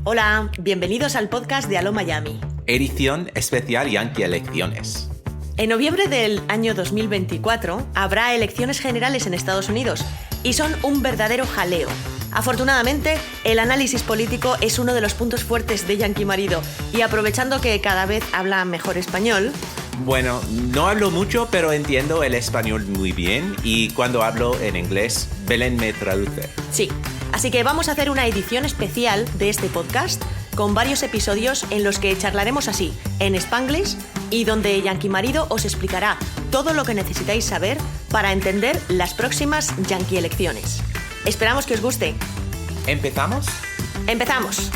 Hola, bienvenidos al podcast de Aló Miami. Edición especial Yankee Elecciones. En noviembre del año 2024 habrá elecciones generales en Estados Unidos y son un verdadero jaleo. Afortunadamente, el análisis político es uno de los puntos fuertes de Yankee Marido y aprovechando que cada vez habla mejor español... Bueno, no hablo mucho, pero entiendo el español muy bien y cuando hablo en inglés, Belén me traduce. Sí, así que vamos a hacer una edición especial de este podcast con varios episodios en los que charlaremos así, en Spanglish, y donde Yankee Marido os explicará todo lo que necesitáis saber para entender las próximas Yankee elecciones. Esperamos que os guste. ¿Empezamos? ¡Empezamos!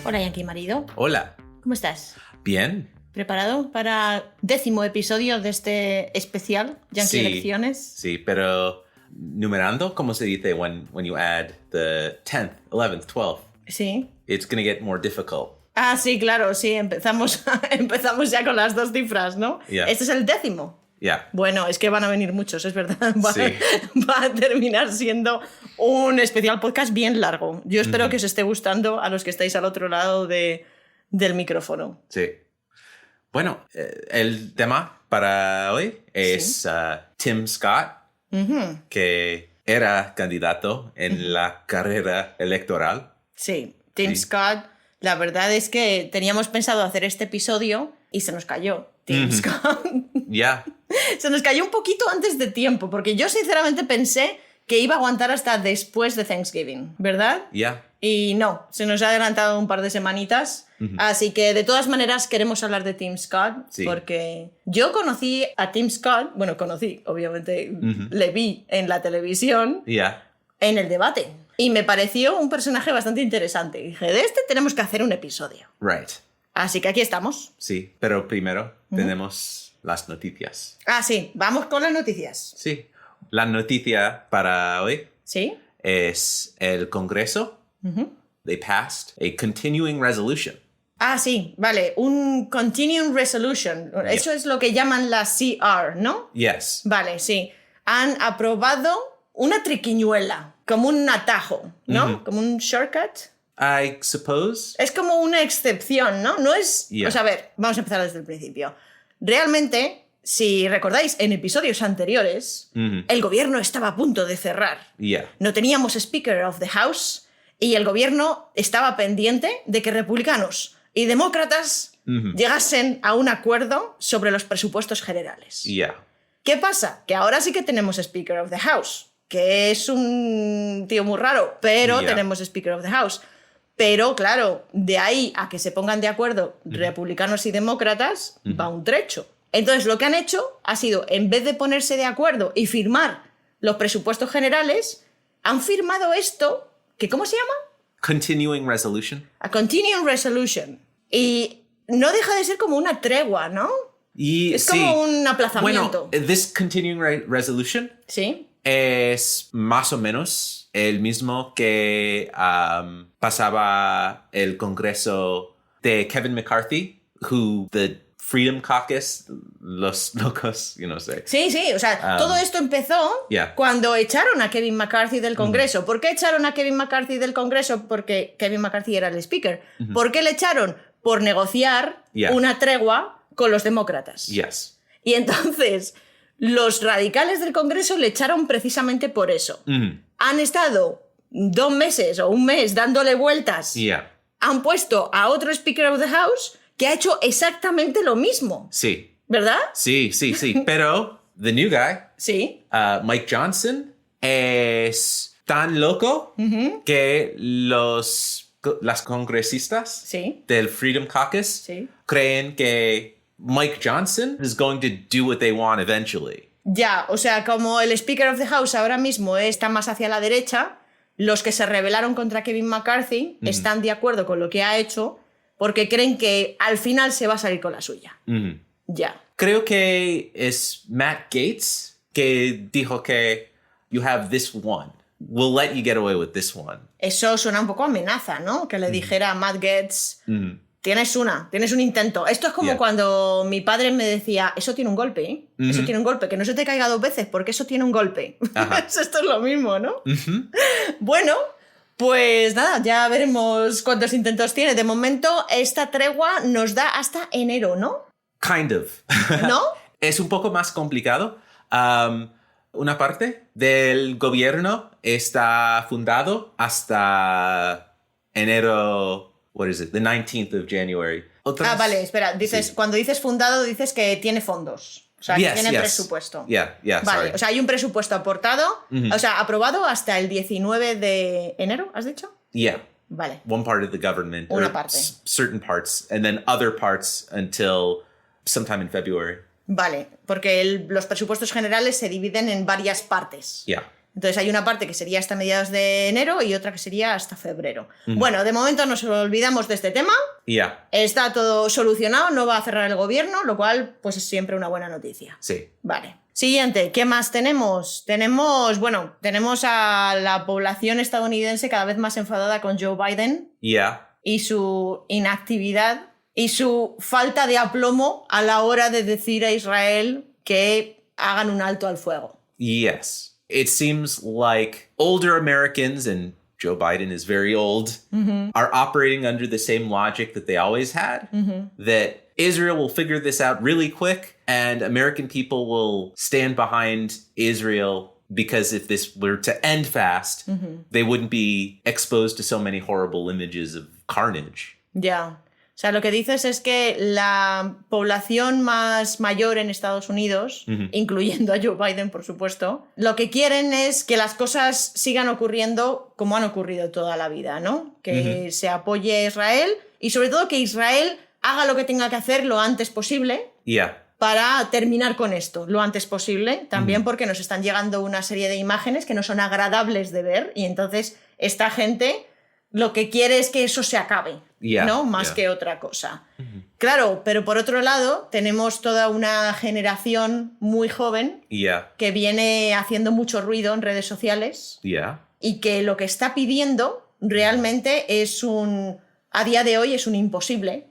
Hola, Yankee Marido. Hola. ¿Cómo estás? Bien. ¿Preparado para 10º episodio de este especial Yankee Elecciones? Sí, pero numerando, ¿cómo se dice when you add the 10th, 11th, 12th? Sí. It's going to get more difficult. Ah, sí, claro, sí, empezamos ya con las dos cifras, ¿no? Yeah. Este es el 10º. Yeah. Bueno, es que van a venir muchos, es verdad. Sí. Va a terminar siendo un especial podcast bien largo. Yo espero que os esté gustando a los que estáis al otro lado del micrófono. Sí. Bueno, el tema para hoy es Tim Scott, que era candidato en la carrera electoral. Sí, Tim Scott. La verdad es que teníamos pensado hacer este episodio y se nos cayó Tim Scott. Ya. Se nos cayó un poquito antes de tiempo, porque yo sinceramente pensé que iba a aguantar hasta después de Thanksgiving, ¿verdad? Ya. Y no, se nos ha adelantado un par de semanitas. Así que de todas maneras queremos hablar de Tim Scott, porque yo conocí a Tim Scott, bueno, obviamente le vi en la televisión, en el debate. Y me pareció un personaje bastante interesante. Y dije, de este tenemos que hacer un episodio. Right. Así que aquí estamos. Sí, pero primero tenemos las noticias. Ah, sí, vamos con las noticias. Sí. La noticia para hoy ¿Sí? es el Congreso. They passed a continuing resolution. Ah, sí, vale, un Continuing Resolution. Eso es lo que llaman la CR, ¿no? Yes. Vale, sí. Han aprobado una triquiñuela, como un atajo, ¿no? Como un shortcut. I suppose. Es como una excepción, ¿no? No es... Yeah. O sea, a ver, vamos a empezar desde el principio. Realmente, si recordáis, en episodios anteriores, el gobierno estaba a punto de cerrar. Yeah. No teníamos Speaker of the House y el gobierno estaba pendiente de que republicanos y demócratas llegasen a un acuerdo sobre los presupuestos generales. Yeah. ¿Qué pasa? Que ahora sí que tenemos Speaker of the House, que es un tío muy raro, pero tenemos Speaker of the House. Pero, claro, de ahí a que se pongan de acuerdo republicanos y demócratas, va un trecho. Entonces, lo que han hecho ha sido, en vez de ponerse de acuerdo y firmar los presupuestos generales, han firmado esto, que ¿cómo se llama? Continuing resolution. A Continuing Resolution. Y no deja de ser como una tregua, ¿no? Y Es como un aplazamiento. Bueno, this continuing resolution ¿Sí? es más o menos el mismo que pasaba el Congreso de Kevin McCarthy, who the Freedom Caucus, los locos, yo no sé. Sí, sí, o sea, todo esto empezó cuando echaron a Kevin McCarthy del Congreso. ¿Por qué echaron a Kevin McCarthy del Congreso? Porque Kevin McCarthy era el speaker. ¿Por qué le echaron? Por negociar una tregua con los demócratas. Yes. Y entonces, los radicales del Congreso le echaron precisamente por eso. Han estado 2 meses o un mes dándole vueltas. Han puesto a otro Speaker of the House que ha hecho exactamente lo mismo. Sí. ¿Verdad? Sí. Pero the new guy, Sí. Mike Johnson, es tan loco que las congresistas del Freedom Caucus creen que Mike Johnson is going to do what they want eventually. Ya, o sea, como el Speaker of the House ahora mismo está más hacia la derecha, los que se rebelaron contra Kevin McCarthy están de acuerdo con lo que ha hecho porque creen que al final se va a salir con la suya. Ya. Creo que es Matt Gaetz que dijo que you have this one. We'll let you get away with this one. Eso suena un poco a amenaza, ¿no? Que le dijera a Matt Gaetz tienes un intento. Esto es como cuando mi padre me decía, eso tiene un golpe, ¿eh? Eso tiene un golpe, que no se te caiga 2 veces porque eso tiene un golpe. Esto es lo mismo, ¿no? Bueno, pues nada, ya veremos cuántos intentos tiene. De momento, esta tregua nos da hasta enero, ¿no? Kind of. ¿No? Es un poco más complicado. Una parte del gobierno está fundado hasta enero, what is it, the 19th of January. Vale, espera, cuando dices fundado dices que tiene fondos. O sea, que tiene presupuesto. Vale, sorry. O sea, hay un presupuesto aportado, o sea, aprobado hasta el 19 de enero, ¿has dicho? Vale. One part of the government. Una parte. Certain parts, and then other parts until sometime in February. Vale, porque los presupuestos generales se dividen en varias partes. Entonces hay una parte que sería hasta mediados de enero y otra que sería hasta febrero. Bueno, de momento nos olvidamos de este tema. Está todo solucionado, no va a cerrar el gobierno, lo cual pues es siempre una buena noticia. Sí. Vale. Siguiente, ¿qué más tenemos? Tenemos a la población estadounidense cada vez más enfadada con Joe Biden. Y su inactividad y su falta de aplomo a la hora de decir a Israel que hagan un alto al fuego. Yes. It seems like older Americans, and Joe Biden is very old, are operating under the same logic that they always had, that Israel will figure this out really quick and American people will stand behind Israel because if this were to end fast, they wouldn't be exposed to so many horrible images of carnage. Ya. O sea, lo que dices es que la población más mayor en Estados Unidos, incluyendo a Joe Biden, por supuesto, lo que quieren es que las cosas sigan ocurriendo como han ocurrido toda la vida, ¿no? Que se apoye a Israel y sobre todo que Israel haga lo que tenga que hacer lo antes posible para terminar con esto lo antes posible. También porque nos están llegando una serie de imágenes que no son agradables de ver y entonces esta gente lo que quiere es que eso se acabe. ¿No? Más que otra cosa. Claro, pero por otro lado tenemos toda una generación muy joven que viene haciendo mucho ruido en redes sociales y que lo que está pidiendo realmente a día de hoy es un imposible,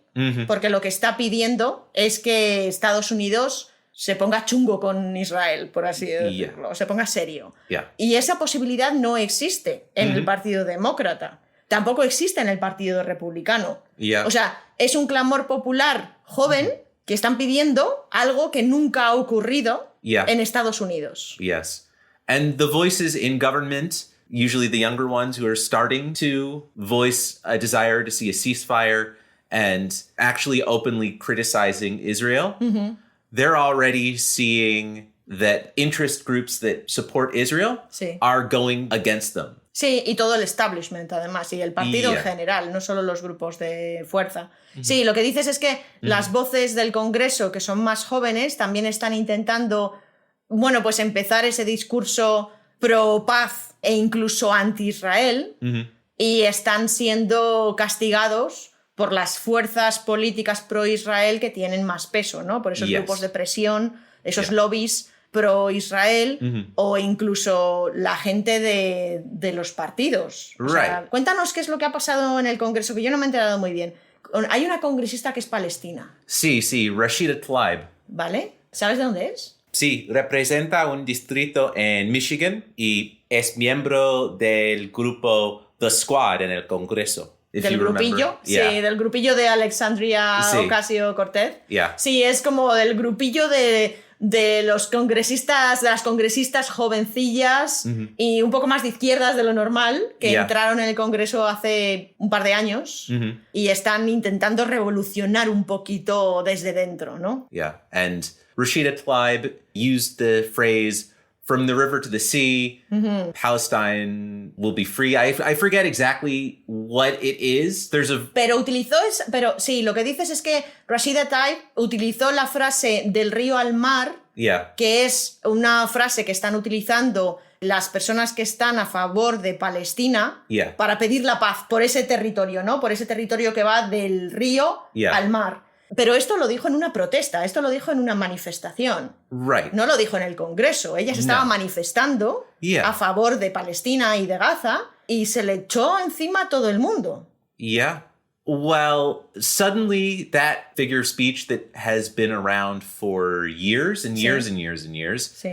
porque lo que está pidiendo es que Estados Unidos se ponga chungo con Israel, por así decirlo, se ponga serio. Y esa posibilidad no existe en el Partido Demócrata. Tampoco existe en el Partido Republicano. O sea, es un clamor popular joven que están pidiendo algo que nunca ha ocurrido en Estados Unidos. Yes. And the voices in government, usually the younger ones who are starting to voice a desire to see a ceasefire and actually openly criticizing Israel, they're already seeing that interest groups that support Israel are going against them. Sí, y todo el establishment, además, y el partido en general, no solo los grupos de fuerza. Sí, lo que dices es que las voces del Congreso, que son más jóvenes, también están intentando, bueno, pues empezar ese discurso pro-paz e incluso anti-Israel, y están siendo castigados por las fuerzas políticas pro-Israel que tienen más peso, ¿no? Por esos grupos de presión, esos lobbies pro-Israel o incluso la gente de los partidos. O sea, cuéntanos qué es lo que ha pasado en el Congreso, que yo no me he enterado muy bien. Hay una congresista que es palestina. Sí, Rashida Tlaib. ¿Vale? ¿Sabes de dónde es? Sí, representa un distrito en Michigan y es miembro del grupo The Squad en el Congreso. Del grupillo, sí, del grupillo de Alexandria Ocasio-Cortez. Sí, es como del grupillo de los congresistas, de las congresistas jovencillas y un poco más de izquierdas de lo normal, que entraron en el Congreso hace un par de años y están intentando revolucionar un poquito desde dentro, ¿no? And Rashida Tlaib used the phrase "From the river to the sea, Palestine will be free." I forget exactly what it is. Pero sí, lo que dices es que Rashida Tlaib utilizó la frase del río al mar, que es una frase que están utilizando las personas que están a favor de Palestina para pedir la paz por ese territorio, ¿no? Por ese territorio que va del río al mar. Pero esto lo dijo en una protesta, esto lo dijo en una manifestación. No lo dijo en el Congreso. Ella se estaba manifestando a favor de Palestina y de Gaza y se le echó encima a todo el mundo. Well, suddenly that figure of speech that has been around for years and years and years and years,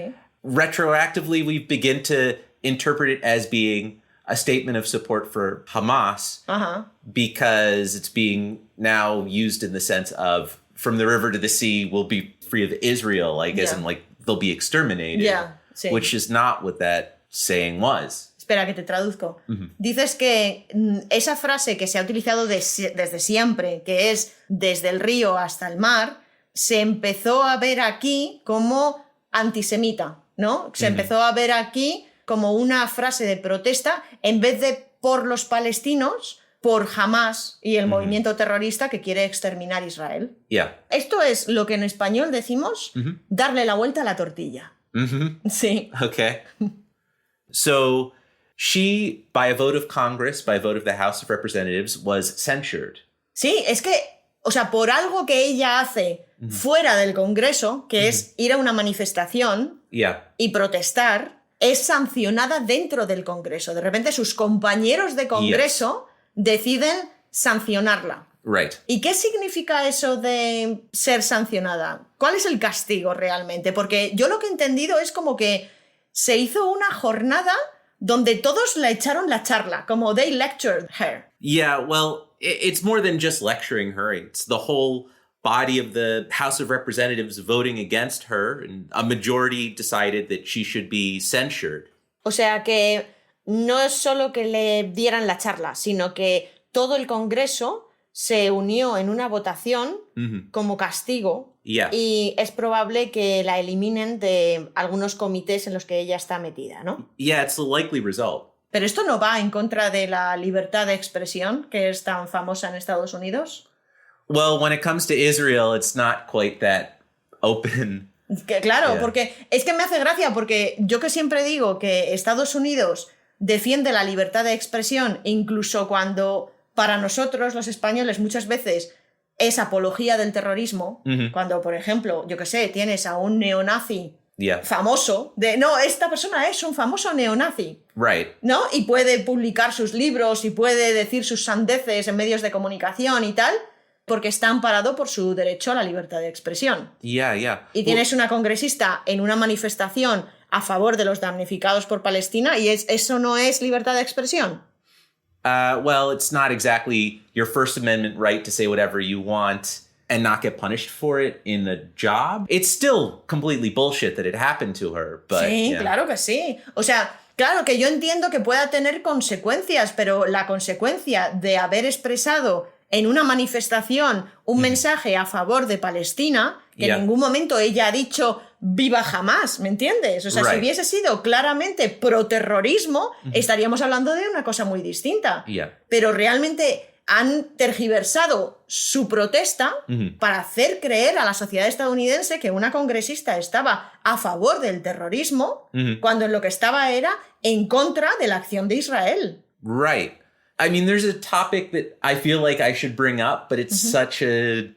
retroactively we begin to interpret it as being a statement of support for Hamas because it's being now used in the sense of from the river to the sea will be free of Israel, I guess, and like they'll be exterminated, which is not what that saying was. Espera, que te traduzco. Dices que esa frase que se ha utilizado desde siempre, que es desde el río hasta el mar, se empezó a ver aquí como antisemita, ¿no? Se empezó a ver aquí como una frase de protesta en vez de por los palestinos, por Hamas y el movimiento terrorista que quiere exterminar Israel. Esto es lo que en español decimos darle la vuelta a la tortilla. Sí. Okay. So... she, by a vote of Congress, by a vote of the House of Representatives, was censured. Sí, es que, o sea, por algo que ella hace fuera del Congreso, que es ir a una manifestación y protestar, es sancionada dentro del Congreso. De repente sus compañeros de Congreso deciden sancionarla. Right. ¿Y qué significa eso de ser sancionada? ¿Cuál es el castigo realmente? Porque yo lo que he entendido es como que se hizo una jornada donde todos le echaron la charla, como they lectured her. Yeah, well, it's more than just lecturing her. It's the whole body of the House of Representatives voting against her, and a majority decided that she should be censured. O sea que no es solo que le dieran la charla, sino que todo el Congreso se unió en una votación como castigo y es probable que la eliminen de algunos comités en los que ella está metida, ¿no? Yeah, it's a likely result. Pero esto no va en contra de la libertad de expresión que es tan famosa en Estados Unidos. Well, when it comes to Israel, it's not quite that open. Claro, porque es que me hace gracia porque yo que siempre digo que Estados Unidos defiende la libertad de expresión incluso cuando para nosotros los españoles muchas veces es apología del terrorismo, cuando por ejemplo, yo que sé, tienes a un neonazi famoso, no, esta persona es un famoso neonazi, ¿no? Y puede publicar sus libros y puede decir sus sandeces en medios de comunicación y tal, porque está amparado por su derecho a la libertad de expresión. Y tienes una congresista en una manifestación a favor de los damnificados por Palestina y eso no es libertad de expresión. Well, it's not exactly your First Amendment right to say whatever you want and not get punished for it in a job. It's still completely bullshit that it happened to her, but... Sí, claro que sí. O sea, claro que yo entiendo que pueda tener consecuencias, pero la consecuencia de haber expresado en una manifestación un mensaje a favor de Palestina, que en ningún momento ella ha dicho viva Hamas, ¿me entiendes? O sea, si hubiese sido claramente pro-terrorismo, estaríamos hablando de una cosa muy distinta. Pero realmente han tergiversado su protesta para hacer creer a la sociedad estadounidense que una congresista estaba a favor del terrorismo, cuando en lo que estaba era en contra de la acción de Israel. Right. I mean, there's a topic that I feel like I should bring up, but it's such a...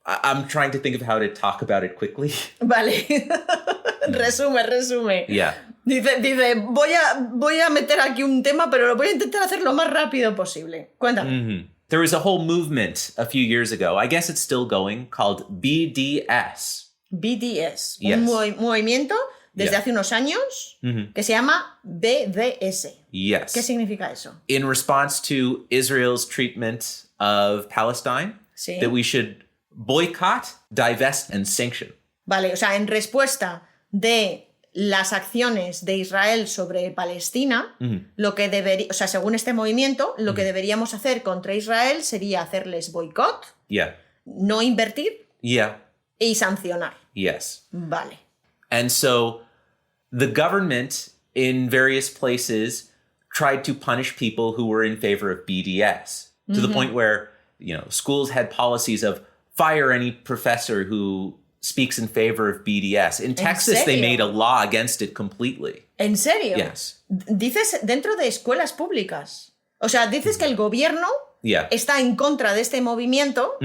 I'm trying to think of how to talk about it quickly. Vale. resume. Dice, voy a meter aquí un tema, pero lo voy a intentar hacer lo más rápido posible. Cuéntame. There was a whole movement a few years ago, I guess it's still going, called BDS. BDS. Yes. Un movimiento desde hace unos años que se llama BDS. Yes. ¿Qué significa eso? In response to Israel's treatment of Palestine, that we should boycott, divest, and sanction. Vale, o sea, en respuesta de las acciones de Israel sobre Palestina, lo que debería, o sea, según este movimiento, lo que deberíamos hacer contra Israel sería hacerles boicot, no invertir y sancionar. Yes. Vale. And so the government in various places tried to punish people who were in favor of BDS to the point where, you know, schools had policies of fire any professor who speaks in favor of BDS. In Texas, they made a law against it completely. ¿En serio? Yes. Dices dentro de escuelas públicas. O sea, dices que el gobierno está en contra de este movimiento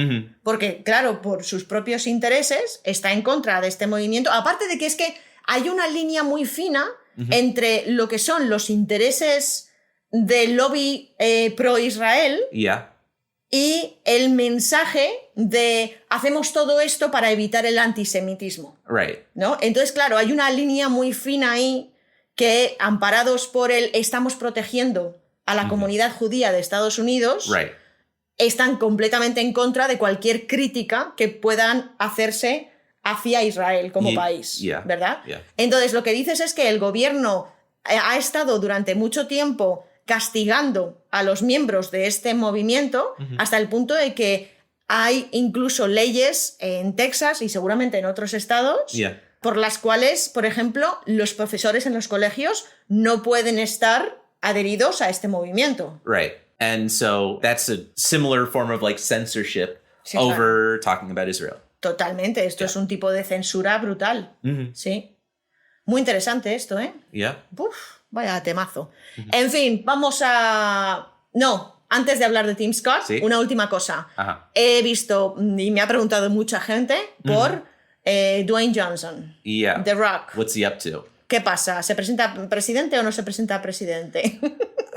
porque, claro, por sus propios intereses está en contra de este movimiento. Aparte de que es que hay una línea muy fina entre lo que son los intereses del lobby pro-Israel y el mensaje de hacemos todo esto para evitar el antisemitismo. Right. ¿No? Entonces, claro, hay una línea muy fina ahí que, amparados por el estamos protegiendo a la comunidad judía de Estados Unidos, right. están completamente en contra de cualquier crítica que puedan hacerse hacia Israel como país, ¿verdad? Yeah. Entonces, lo que dices es que el gobierno ha estado durante mucho tiempo castigando a los miembros de este movimiento hasta el punto de que hay incluso leyes en Texas y seguramente en otros estados por las cuales, por ejemplo, los profesores en los colegios no pueden estar adheridos a este movimiento. Right. And so that's a similar form of like censorship over talking about Israel. Totalmente. Esto es un tipo de censura brutal. Sí. Muy interesante esto, ¿eh? Yeah. Uf, vaya temazo. En fin, vamos a... No, antes de hablar de Tim Scott, una última cosa. He visto, y me ha preguntado mucha gente, por Dwayne Johnson. The Rock. What's he up to? ¿Qué pasa? ¿Se presenta presidente o no se presenta presidente?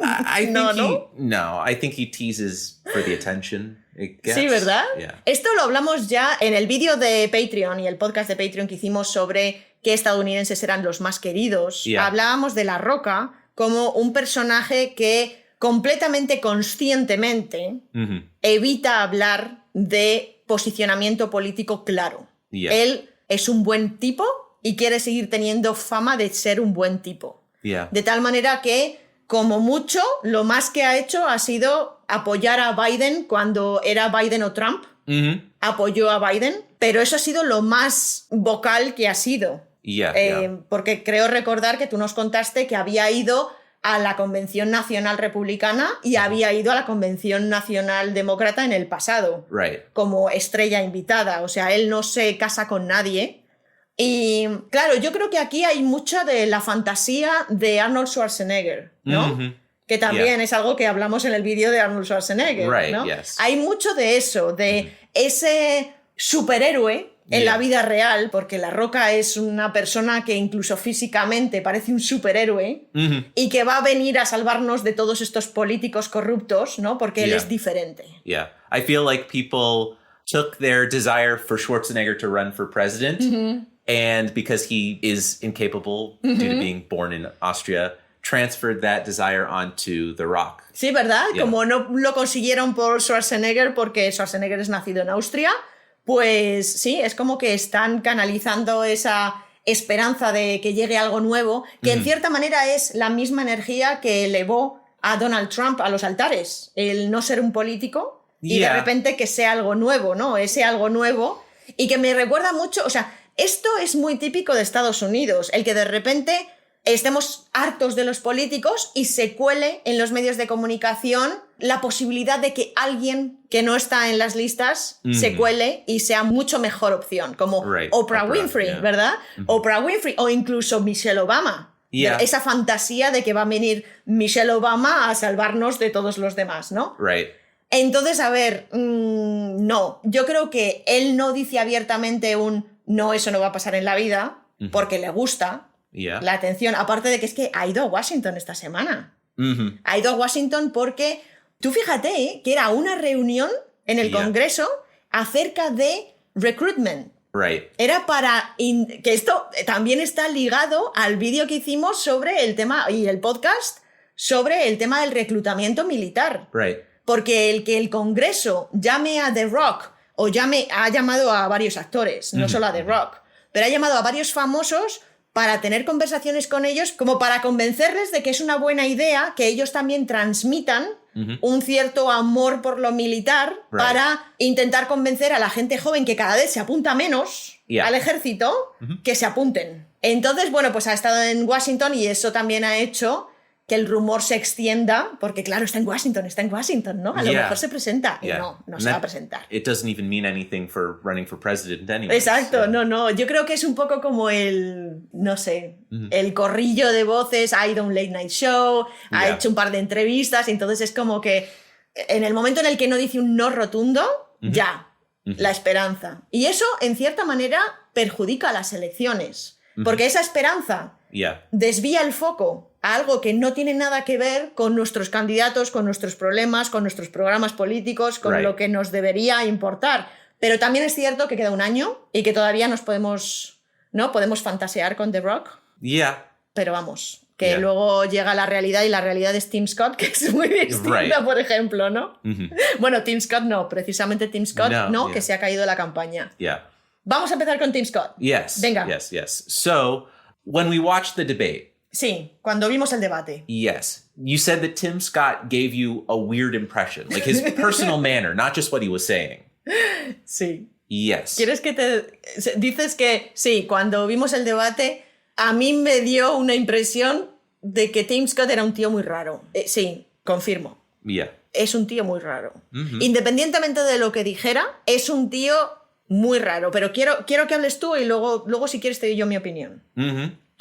I think he teases for the attention. Sí, ¿verdad? Yeah. Esto lo hablamos ya en el vídeo de Patreon y el podcast de Patreon que hicimos sobre qué estadounidenses eran los más queridos. Hablábamos de La Roca como un personaje que completamente conscientemente evita hablar de posicionamiento político claro. Él es un buen tipo y quiere seguir teniendo fama de ser un buen tipo. De tal manera que, como mucho, lo más que ha hecho ha sido apoyar a Biden cuando era Biden o Trump. Apoyó a Biden, pero eso ha sido lo más vocal que ha sido. Porque creo recordar que tú nos contaste que había ido a la Convención Nacional Republicana y había ido a la Convención Nacional Demócrata en el pasado. Como estrella invitada. O sea, él no se casa con nadie. Y claro, yo creo que aquí hay mucha de la fantasía de Arnold Schwarzenegger, ¿no? Que también es algo que hablamos en el vídeo de Arnold Schwarzenegger, ¿no? Hay mucho de eso, de ese superhéroe en la vida real, porque La Roca es una persona que incluso físicamente parece un superhéroe y que va a venir a salvarnos de todos estos políticos corruptos, ¿no? Porque él es diferente. I feel like people took their desire for Schwarzenegger to run for president and because he is incapable due to being born in Austria, transferred that desire onto The Rock. Sí, ¿verdad? Como no lo consiguieron por Schwarzenegger porque Schwarzenegger es nacido en Austria, pues sí, es como que están canalizando esa esperanza de que llegue algo nuevo, que en cierta manera es la misma energía que elevó a Donald Trump a los altares, el no ser un político y de repente que sea algo nuevo, ¿no? Ese algo nuevo y que me recuerda mucho, o sea, esto es muy típico de Estados Unidos, el que de repente estemos hartos de los políticos y se cuele en los medios de comunicación la posibilidad de que alguien que no está en las listas se cuele y sea mucho mejor opción, como Oprah Winfrey, ¿verdad? Oprah Winfrey o incluso Michelle Obama. Esa fantasía de que va a venir Michelle Obama a salvarnos de todos los demás, ¿no? Entonces, a ver, no. Yo creo que él no dice abiertamente no, eso no va a pasar en la vida, porque le gusta la atención. Aparte de que es que ha ido a Washington esta semana. Ha ido a Washington porque, tú fíjate, que era una reunión en el Congreso acerca de recruitment. Era para... que esto también está ligado al vídeo que hicimos sobre el tema, y el podcast, sobre el tema del reclutamiento militar. Porque el que el Congreso llame a The Rock, o ha llamado a varios actores, no solo a The Rock, pero ha llamado a varios famosos para tener conversaciones con ellos, como para convencerles de que es una buena idea que ellos también transmitan un cierto amor por lo militar para intentar convencer a la gente joven que cada vez se apunta menos al ejército, que se apunten. Entonces, bueno, pues ha estado en Washington y eso también ha hecho que el rumor se extienda, porque claro, está en Washington, ¿no? A lo mejor se presenta y no se va a presentar. It doesn't even mean anything for running for president anyway. Exacto, no. Yo creo que es un poco como el corrillo de voces, ha ido a un late night show, ha hecho un par de entrevistas, entonces es como que en el momento en el que no dice un no rotundo, la esperanza. Y eso, en cierta manera, perjudica a las elecciones, porque esa esperanza desvía el foco algo que no tiene nada que ver con nuestros candidatos, con nuestros problemas, con nuestros programas políticos, con lo que nos debería importar. Pero también es cierto que queda un año y que todavía podemos fantasear con The Rock. Yeah. Pero vamos, que luego llega la realidad y la realidad es Tim Scott, que es muy distinta, por ejemplo, ¿no? Bueno, Tim Scott no, precisamente Tim Scott que se ha caído la campaña. Yeah. Vamos a empezar con Tim Scott. Yes. Venga. Yes. So, when we watched the debate. Sí, cuando vimos el debate. Yes. You said that Tim Scott gave you a weird impression, like his personal manner, not just what he was saying. Sí. Yes. ¿Quieres que te... Dices que sí, cuando vimos el debate, a mí me dio una impresión de que Tim Scott era un tío muy raro. Sí, confirmo. Yeah. Es un tío muy raro. Independientemente de lo que dijera, es un tío muy raro. Pero quiero que hables tú y luego si quieres te doy yo mi opinión.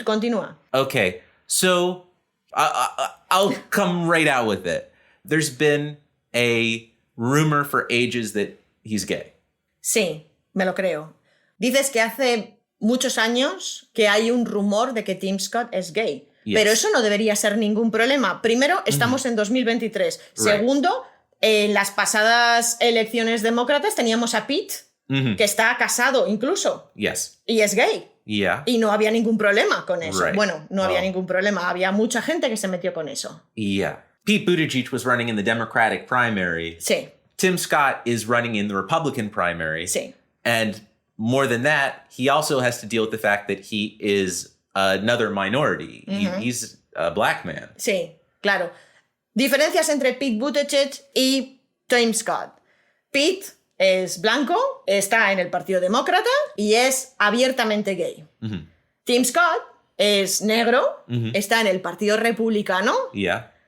Continúa. Okay, so I'll come right out with it. There's been a rumor for ages that he's gay. Sí, me lo creo. Dices que hace muchos años que hay un rumor de que Tim Scott es gay. Yes. Pero eso no debería ser ningún problema. Primero, estamos en 2023. Right. Segundo, en las pasadas elecciones demócratas teníamos a Pete, que está casado incluso. Yes. Y es gay. Yeah. Y no había ningún problema con eso. Right. Bueno, no había ningún problema. Había mucha gente que se metió con eso. Yeah. Pete Buttigieg was running in the Democratic primary. Sí. Tim Scott is running in the Republican primary. Sí. And more than that, he also has to deal with the fact that he is another minority. He's a black man. Sí, claro. Diferencias entre Pete Buttigieg y Tim Scott. Pete es blanco, está en el Partido Demócrata y es abiertamente gay. Tim Scott es negro, está en el Partido Republicano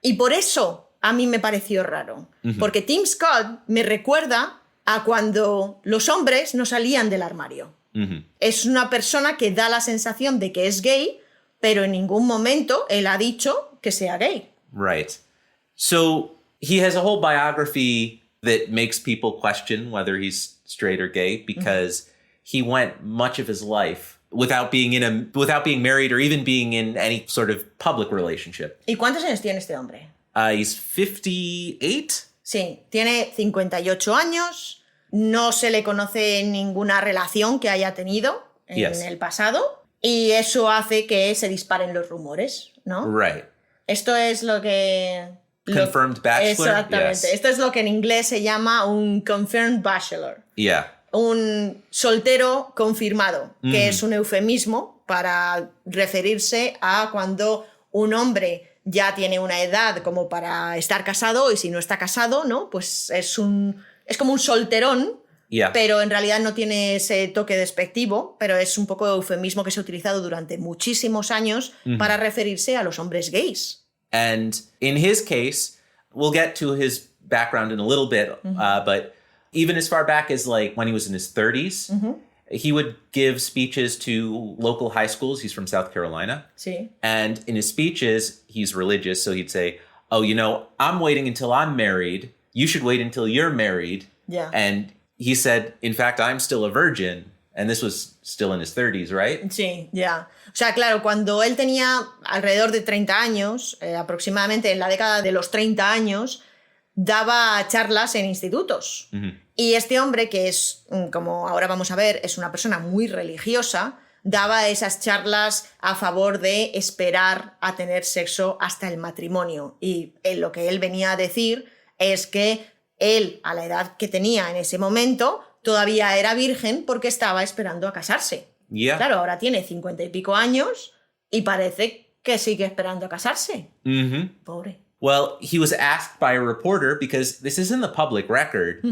y por eso a mí me pareció raro. Porque Tim Scott me recuerda a cuando los hombres no salían del armario. Es una persona que da la sensación de que es gay, pero en ningún momento él ha dicho que sea gay. Right. So he has a whole biography that makes people question whether he's straight or gay because he went much of his life without being married or even being in any sort of public relationship. ¿Y cuántos años tiene este hombre? He's 58. Sí, tiene 58 años. No se le conoce ninguna relación que haya tenido en el pasado y eso hace que se disparen los rumores, ¿no? Right. Esto es lo que... Confirmed bachelor. Exactamente. Yes. Esto es lo que en inglés se llama un confirmed bachelor. Yeah. Un soltero confirmado, que es un eufemismo para referirse a cuando un hombre ya tiene una edad como para estar casado y si no está casado, ¿no? Pues es como un solterón, pero en realidad no tiene ese toque despectivo, pero es un poco eufemismo que se ha utilizado durante muchísimos años para referirse a los hombres gays. And in his case, we'll get to his background in a little bit, but even as far back as like when he was in his 30s, he would give speeches to local high schools. He's from South Carolina. Sí. And in his speeches, he's religious. So he'd say, oh, I'm waiting until I'm married. You should wait until you're married. Yeah. And he said, in fact, I'm still a virgin. And this was still in his 30s, right? Sí, ya. O sea, claro, cuando él tenía alrededor de 30 años, aproximadamente en la década de los 30 años, daba charlas en institutos. Y este hombre, que es, como ahora vamos a ver, es una persona muy religiosa, daba esas charlas a favor de esperar a tener sexo hasta el matrimonio. Y lo que él venía a decir es que él, a la edad que tenía en ese momento, todavía era virgen porque estaba esperando a casarse. Yeah. Claro, ahora tiene 50 y pico años y parece que sigue esperando a casarse. Pobre. Well, he was asked by a reporter, because this is in the public record,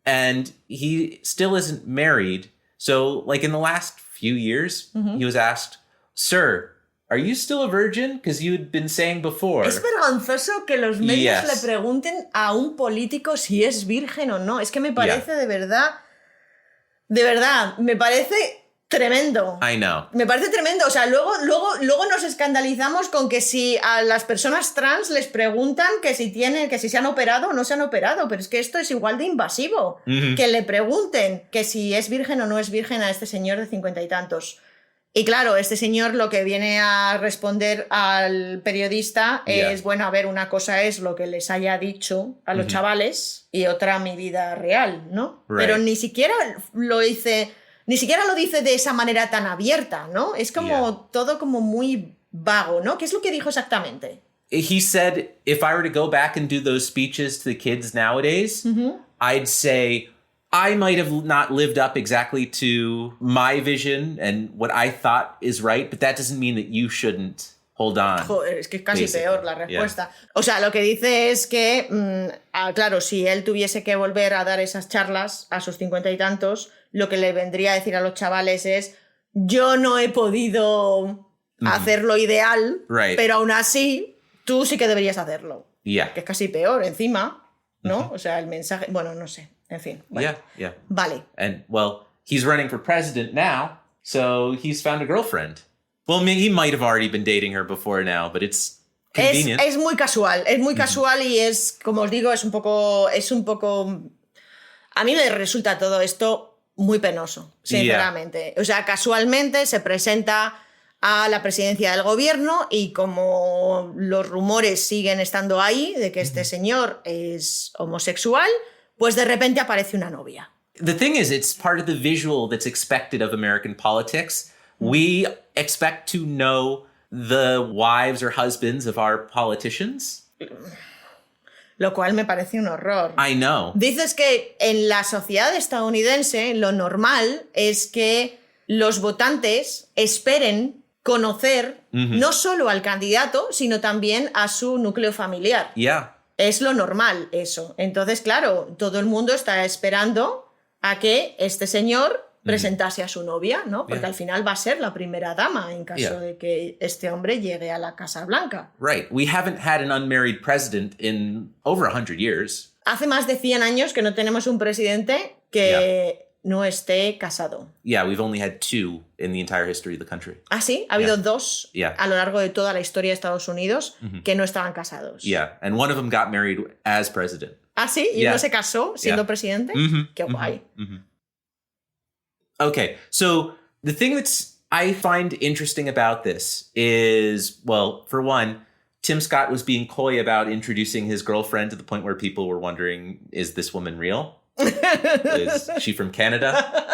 and he still isn't married. So, like in the last few years, he was asked, "Sir, are you still a virgin? Because you had been saying before." Es vergonzoso que los medios le pregunten a un político si es virgen o no. Es que me parece de verdad, me parece tremendo. I know. Me parece tremendo. O sea, luego nos escandalizamos con que si a las personas trans les preguntan que si se han operado o no se han operado. Pero es que esto es igual de invasivo. Que le pregunten que si es virgen o no es virgen a este señor de 50 y tantos. Y claro, este señor lo que viene a responder al periodista es, bueno, a ver, una cosa es lo que les haya dicho a los chavales y otra mi vida real, ¿no? Right. Pero ni siquiera lo dice de esa manera tan abierta, ¿no? Es como todo como muy vago, ¿no? ¿Qué es lo que dijo exactamente? He said, if I were to go back and do those speeches to the kids nowadays, I'd say I might have not lived up exactly to my vision and what I thought is right, but that doesn't mean that you shouldn't hold on. Joder, es que es casi peor la respuesta. O sea, lo que dice es que, claro, si él tuviese que volver a dar esas charlas a sus 50 y tantos, lo que le vendría a decir a los chavales es, yo no he podido hacer lo ideal, pero aún así, tú sí que deberías hacerlo. Que es casi peor encima, ¿no? O sea, el mensaje, bueno, no sé. En fin. Bueno. Vale. And, well, he's running for president now, so he's found a girlfriend. Well, he might have already been dating her before now, but it's convenient. Es muy casual, y es, como os digo, es un poco... A mí me resulta todo esto muy penoso, sinceramente. O sea, casualmente se presenta a la presidencia del gobierno y como los rumores siguen estando ahí de que este señor es homosexual, pues de repente aparece una novia. The thing is, it's part of the visual that's expected of American politics. We expect to know the wives or husbands of our politicians. Lo cual me parece un horror. I know. Dices que en la sociedad estadounidense lo normal es que los votantes esperen conocer no solo al candidato, sino también a su núcleo familiar. Es lo normal eso. Entonces, claro, todo el mundo está esperando a que este señor presentase a su novia, ¿no? Porque al final va a ser la primera dama en caso de que este hombre llegue a la Casa Blanca. Right. We haven't had an unmarried president in over 100 years. Hace más de 100 años que no tenemos un presidente que no esté casado. We've only had 2 in the entire history of the country. ¿Ah, sí? Ha habido 2 a lo largo de toda la historia de Estados Unidos que no estaban casados. And one of them got married as president. ¿Ah, sí? ¿Y uno se casó siendo presidente? Qué guay. Okay, so the thing I find interesting about this is, well, for one, Tim Scott was being coy about introducing his girlfriend to the point where people were wondering, is this woman real? Is she from Canada?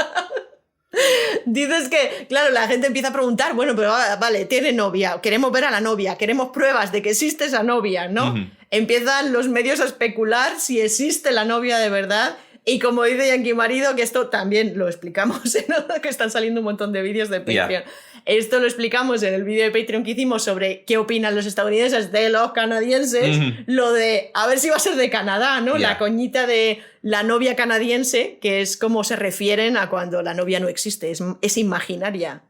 Dices que, claro, la gente empieza a preguntar, bueno, pero vale, tiene novia, queremos ver a la novia, queremos pruebas de que existe esa novia, ¿no? Empiezan los medios a especular si existe la novia de verdad. Y como dice Yankee Marido, que esto también lo explicamos, ¿no? Que están saliendo un montón de vídeos de Patreon. Esto lo explicamos en el vídeo de Patreon que hicimos sobre qué opinan los estadounidenses de los canadienses, lo de a ver si va a ser de Canadá, ¿no? La coñita de la novia canadiense, que es como se refieren a cuando la novia no existe, es imaginaria.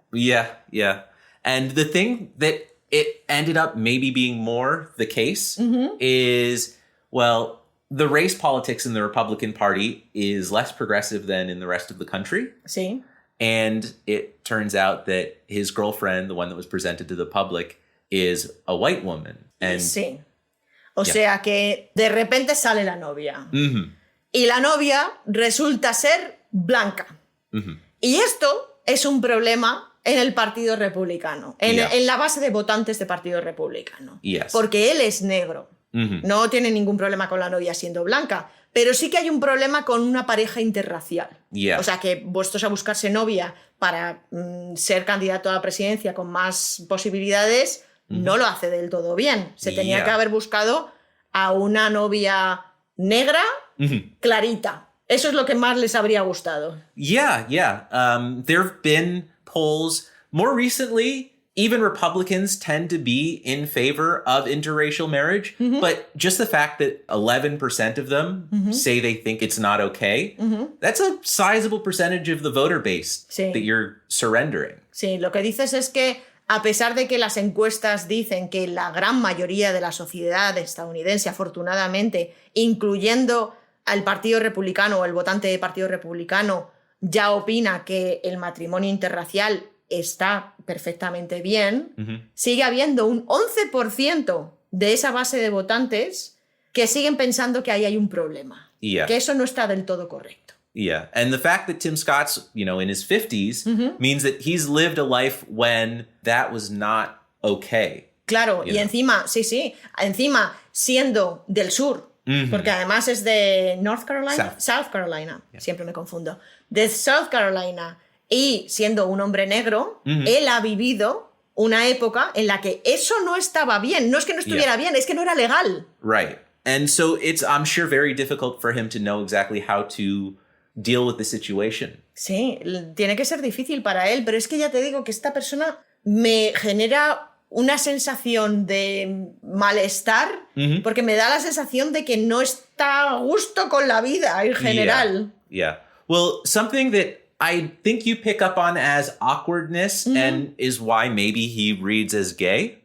And the thing that it ended up maybe being more the case is, well, the race politics in the Republican Party is less progressive than in the rest of the country. Sí. And it turns out that his girlfriend, the one that was presented to the public, is a white woman. And sí. O sea que de repente sale la novia. Y la novia resulta ser blanca. Y esto es un problema en el Partido Republicano, en la base de votantes del Partido Republicano. Porque él es negro. No tiene ningún problema con la novia siendo blanca, pero sí que hay un problema con una pareja interracial. O sea, que puestos a buscarse novia para ser candidato a la presidencia con más posibilidades, no lo hace del todo bien. Se tenía que haber buscado a una novia negra clarita. Eso es lo que más les habría gustado. There have been polls more recently. Even Republicans tend to be in favor of interracial marriage, but just the fact that 11% of them say they think it's not okay, that's a sizable percentage of the voter base that you're surrendering. Sí, lo que dices es que a pesar de que las encuestas dicen que la gran mayoría de la sociedad estadounidense, afortunadamente, incluyendo al Partido Republicano o el votante del Partido Republicano, ya opina que el matrimonio interracial está perfectamente bien, sigue habiendo un 11% de esa base de votantes que siguen pensando que ahí hay un problema, que eso no está del todo correcto. Yeah. And the fact that Tim Scott's, in his 50s means that he's lived a life when that was not okay. Claro, y encima, encima siendo del sur, porque además es de North Carolina, South Carolina, siempre me confundo, de South Carolina, y siendo un hombre negro, él ha vivido una época en la que eso no estaba bien. No es que no estuviera bien, es que no era legal. Right. And so it's, I'm sure, very difficult for him to know exactly how to deal with the situation. Sí, tiene que ser difícil para él, pero es que ya te digo que esta persona me genera una sensación de malestar, porque me da la sensación de que no está a gusto con la vida en general. Yeah. Well, something that I think you pick up on as awkwardness and is why maybe he reads as gay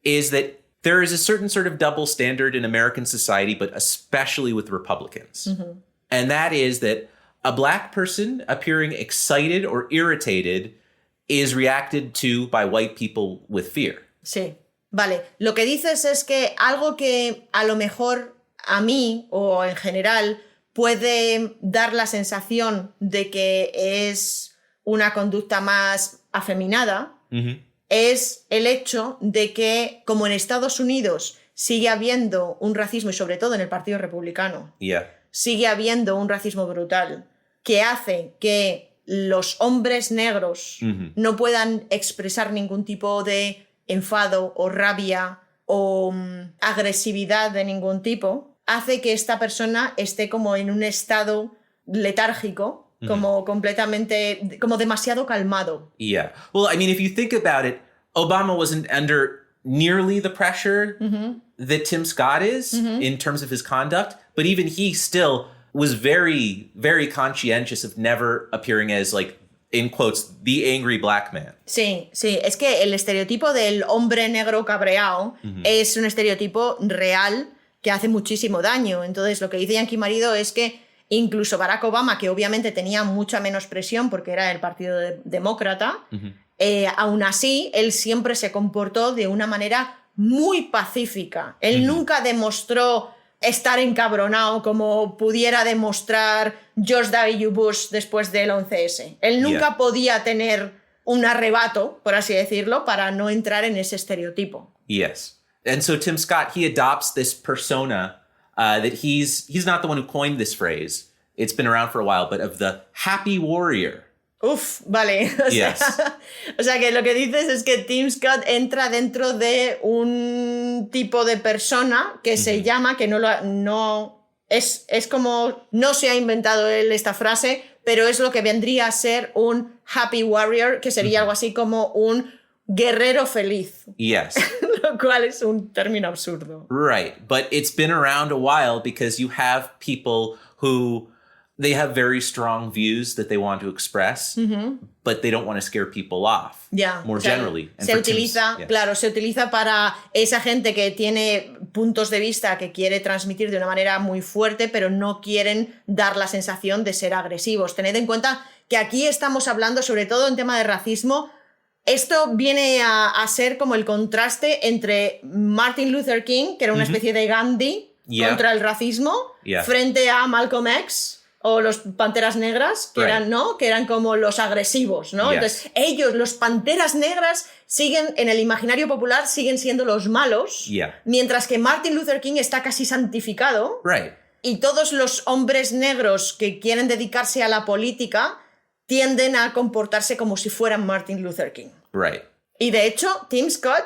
is that there is a certain sort of double standard in American society, but especially with Republicans. And that is that a black person appearing excited or irritated is reacted to by white people with fear. Sí, vale. Lo que dices es que algo que a lo mejor a mí o en general puede dar la sensación de que es una conducta más afeminada es el hecho de que, como en Estados Unidos sigue habiendo un racismo, y sobre todo en el Partido Republicano, sigue habiendo un racismo brutal que hace que los hombres negros no puedan expresar ningún tipo de enfado o rabia o agresividad de ningún tipo, hace que esta persona esté como en un estado letárgico, como completamente, como demasiado calmado. Yeah. Well, I mean, if you think about it, Obama wasn't under nearly the pressure that Tim Scott is in terms of his conduct, but even he still was very, very conscientious of never appearing as, like, in quotes, the angry black man. Sí, sí. Es que el estereotipo del hombre negro cabreado es un estereotipo real que hace muchísimo daño. Entonces, lo que dice Yankee Marido es que incluso Barack Obama, que obviamente tenía mucha menos presión porque era del Partido Demócrata, aún así, él siempre se comportó de una manera muy pacífica. Él nunca demostró estar encabronado como pudiera demostrar George W. Bush después del 11S. Él nunca podía tener un arrebato, por así decirlo, para no entrar en ese estereotipo. Yes. And so Tim Scott, he adopts this persona that he's not the one who coined this phrase. It's been around for a while, but of the happy warrior. Uf, vale. O sea que lo que dices es que Tim Scott entra dentro de un tipo de persona que se llama, que es como, no se ha inventado él esta frase, pero es lo que vendría a ser un happy warrior, que sería algo así como un guerrero feliz. Yes. Lo cual es un término absurdo. Right, but it's been around a while because you have people who they have very strong views that they want to express, but they don't want to scare people off. More generally. And se utiliza, claro, se utiliza para esa gente que tiene puntos de vista que quiere transmitir de una manera muy fuerte, pero no quieren dar la sensación de ser agresivos. Tened en cuenta que aquí estamos hablando, sobre todo en tema de racismo, esto viene a ser como el contraste entre Martin Luther King, que era una especie de Gandhi contra el racismo, frente a Malcolm X o los Panteras Negras, que eran, ¿no? Que eran como los agresivos, ¿no? Entonces, ellos, los Panteras Negras, siguen, en el imaginario popular, siguen siendo los malos, mientras que Martin Luther King está casi santificado, y todos los hombres negros que quieren dedicarse a la política tienden a comportarse como si fueran Martin Luther King. Y de hecho, Tim Scott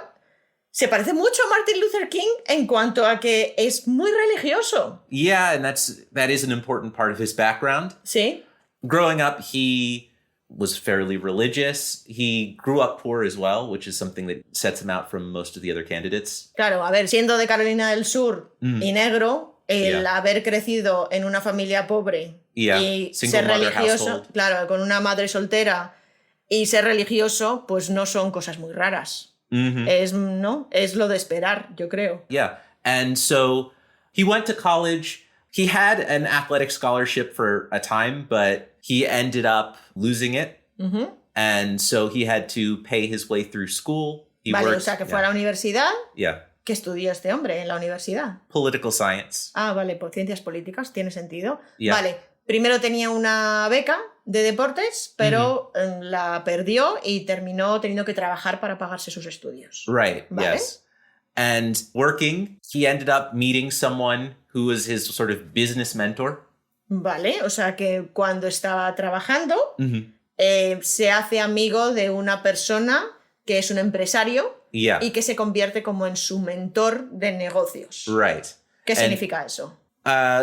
se parece mucho a Martin Luther King en cuanto a que es muy religioso. Yeah, and that is an important part of his background. Sí. Growing up, he was fairly religious. He grew up poor as well, which is something that sets him out from most of the other candidates. Claro, a ver, siendo de Carolina del Sur y negro, el haber crecido en una familia pobre y ser religioso, claro, con una madre soltera y ser religioso, pues no son cosas muy raras. Es lo de esperar, yo creo. Yeah, and so he went to college. He had an athletic scholarship for a time, but he ended up losing it. And so he had to pay his way through school. O sea, que fue a la universidad. ¿Qué estudió este hombre en la universidad? Political science. Ah, vale, por ciencias políticas, tiene sentido. Vale, primero tenía una beca de deportes, pero la perdió y terminó teniendo que trabajar para pagarse sus estudios. Right, ¿Vale? yes. And working, he ended up meeting someone who was his sort of business mentor. Vale, o sea que cuando estaba trabajando, se hace amigo de una persona que es un empresario y que se convierte como en su mentor de negocios. Right. ¿Qué significa eso?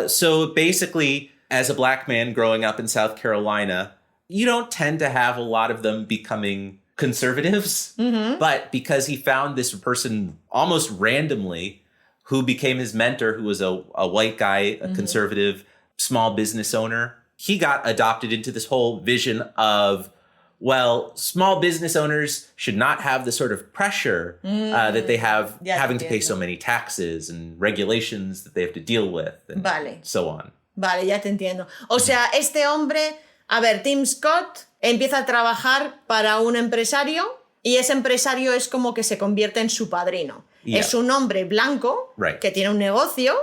So basically, as a black man growing up in South Carolina, you don't tend to have a lot of them becoming conservatives. But because he found this person almost randomly who became his mentor, who was a white guy, a conservative, small business owner, he got adopted into this whole vision of, well, small business owners should not have the sort of pressure that they have having to pay so many taxes and regulations that they have to deal with and so on. Vale, ya te entiendo. O sea, este hombre, a ver, Tim Scott empieza a trabajar para un empresario y ese empresario es como que se convierte en su padrino. Es un hombre blanco que tiene un negocio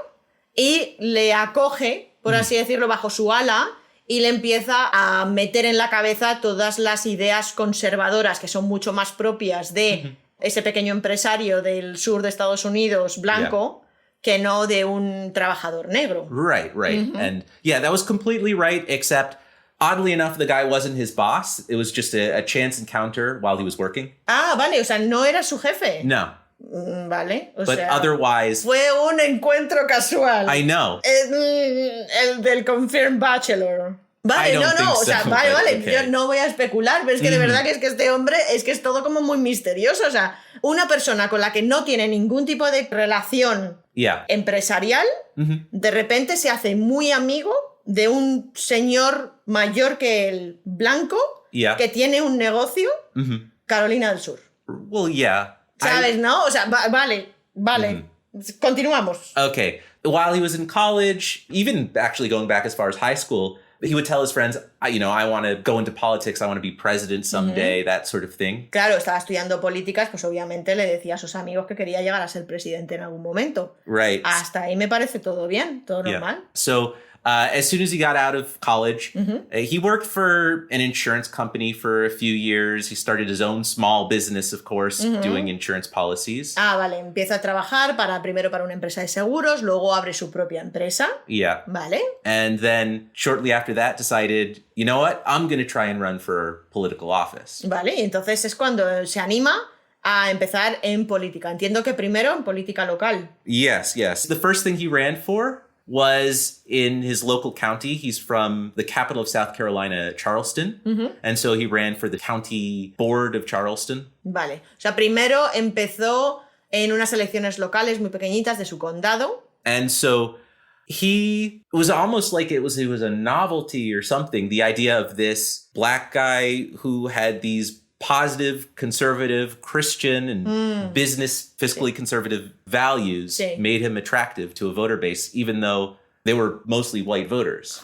y le acoge, por así decirlo, bajo su ala y le empieza a meter en la cabeza todas las ideas conservadoras que son mucho más propias de ese pequeño empresario del sur de Estados Unidos blanco que no de un trabajador negro. Right. And yeah, that was completely right, except oddly enough, the guy wasn't his boss. It was just a chance encounter while he was working. Ah, vale, o sea, no era su jefe. No. Vale, o But sea, otherwise, fue un encuentro casual. I know. El del Confirmed Bachelor. Vale, no, o sea, vale, okay. Yo no voy a especular, pero es que de verdad que es que este hombre es que es todo como muy misterioso, o sea, una persona con la que no tiene ningún tipo de relación empresarial, de repente se hace muy amigo de un señor mayor que el blanco que tiene un negocio, Carolina del Sur. Well, yeah. ¿Sabes, no? O sea, vale. Continuamos. Okay. While he was in college, even actually going back as far as high school, he would tell his friends, I want to go into politics, I want to be president someday, that sort of thing. Claro, estaba estudiando políticas, pues obviamente le decía a sus amigos que quería llegar a ser presidente en algún momento. Right. Hasta ahí me parece todo bien, todo normal. So, as soon as he got out of college, he worked for an insurance company for a few years. He started his own small business, of course, doing insurance policies. Ah, vale. Empieza a trabajar primero para una empresa de seguros, luego abre su propia empresa. Yeah. Vale. And then shortly after that decided, you know what? I'm going to try and run for political office. Vale, y entonces es cuando se anima a empezar en política. Entiendo que primero en política local. Yes. The first thing he ran for was in his local county. He's from the capital of South Carolina, Charleston. And so he ran for the county board of Charleston. Vale. O sea, primero empezó en unas elecciones locales muy pequeñitas de su condado. And so it was almost like it was a novelty or something. The idea of this black guy who had these positive, conservative, Christian, and business, fiscally conservative values made him attractive to a voter base, even though they were mostly white voters.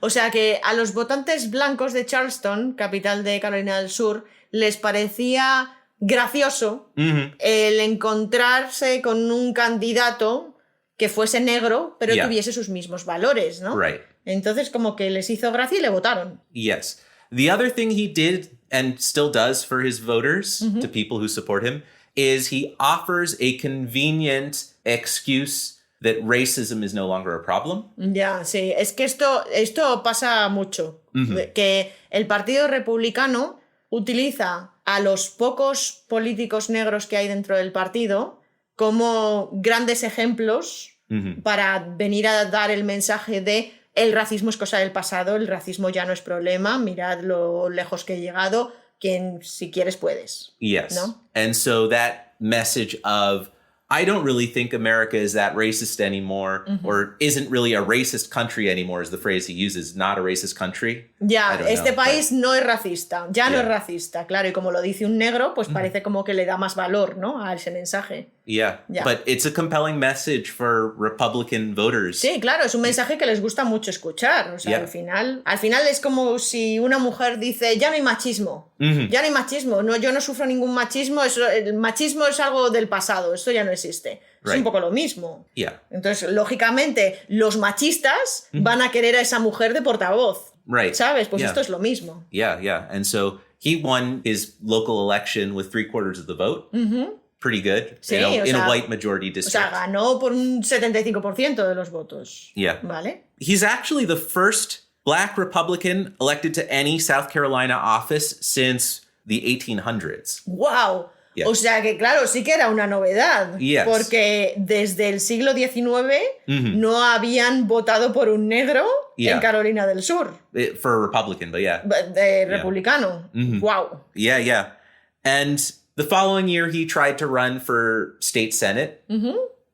O sea que a los votantes blancos de Charleston, capital de Carolina del Sur, les parecía gracioso el encontrarse con un candidato que fuese negro, pero tuviese sus mismos valores, ¿no? Right. Entonces como que les hizo gracia y le votaron. Yes. The other thing he did and still does for his voters, to people who support him, is he offers a convenient excuse that racism is no longer a problem. Ya, sí. Es que esto pasa mucho. Que el Partido Republicano utiliza a los pocos políticos negros que hay dentro del partido como grandes ejemplos para venir a dar el mensaje de el racismo es cosa del pasado, el racismo ya no es problema, mirad lo lejos que he llegado, quien si quieres puedes. Yes. ¿No? And so that message of, I don't really think America is that racist anymore, or isn't really a racist country anymore is the phrase he uses, not a racist country. Ya, este país no es racista, ya no es racista, claro, y como lo dice un negro, pues parece como que le da más valor, ¿no?, a ese mensaje. Yeah. But it's a compelling message for Republican voters. Sí, claro, es un mensaje que les gusta mucho escuchar. O sea, al final es como si una mujer dice, ya no hay machismo. Ya no hay machismo. No, yo no sufro ningún machismo. El machismo es algo del pasado. Esto ya no existe. Es un poco lo mismo. Entonces, lógicamente, los machistas van a querer a esa mujer de portavoz. ¿Sabes? Pues esto es lo mismo. Yeah. And so he won his local election with 3/4 of the vote. Pretty good. Sí, in a white majority district. O sea, ganó por un 75% de los votos. ¿Vale? He's actually the first Black Republican elected to any South Carolina office since the 1800s. ¡Wow! O sea que, claro, sí que era una novedad. Porque desde el siglo XIX no habían votado por un negro en Carolina del Sur. For a Republican, but republicano. ¡Wow! Yeah. And the following year, he tried to run for state senate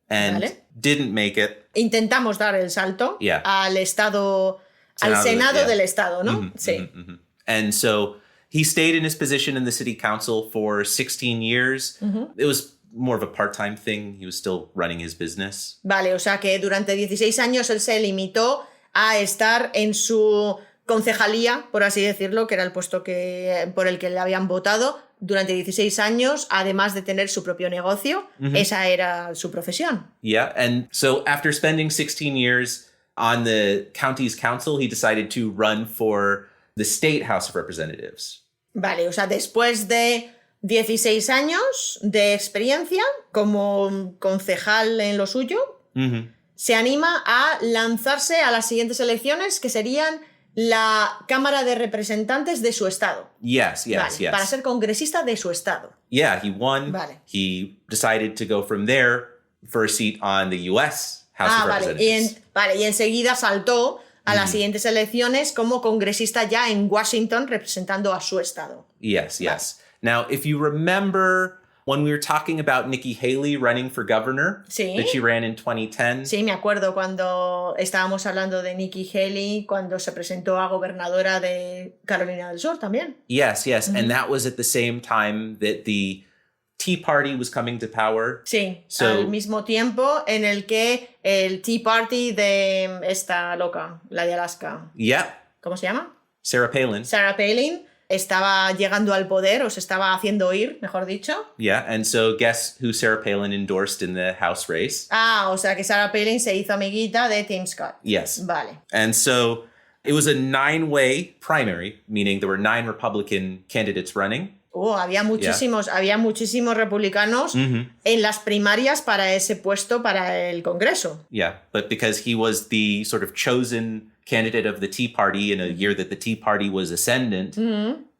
and didn't make it. Intentamos dar el salto al estado, al Senado del estado, ¿no? Sí. And so he stayed in his position in the city council for 16 years. It was more of a part-time thing. He was still running his business. Vale, o sea que durante 16 años él se limitó a estar en su concejalía, por así decirlo, que era el puesto por el que le habían votado, durante 16 años, además de tener su propio negocio. Esa era su profesión. Yeah, and so after spending 16 years on the county's council, he decided to run for the State House of Representatives. Vale, o sea, después de 16 años de experiencia como concejal en lo suyo, se anima a lanzarse a las siguientes elecciones, que serían la Cámara de Representantes de su estado. Yes. Para ser congresista de su estado. Yeah, he won. He decided to go from there for a seat on the U.S. House of Representatives. Y enseguida saltó a las siguientes elecciones como congresista ya en Washington, representando a su estado. Yes. Now, if you remember when we were talking about Nikki Haley running for governor, that she ran in 2010. Sí, me acuerdo cuando estábamos hablando de Nikki Haley, cuando se presentó a gobernadora de Carolina del Sur también. Yes. And that was at the same time that the Tea Party was coming to power. Sí, al mismo tiempo en el que el Tea Party de esta loca, la de Alaska. ¿Cómo se llama? Sarah Palin. Estaba llegando al poder, o se estaba haciendo oír, mejor dicho. Yeah, and so guess who Sarah Palin endorsed in the House race? O sea que Sarah Palin se hizo amiguita de Tim Scott. Yes. Vale. And so it was a 9-way primary, meaning there were 9 Republican candidates running. Había muchísimos republicanos en las primarias para ese puesto para el Congreso. Yeah, but because he was the sort of chosen candidate of the Tea Party in a year that the Tea Party was ascendant,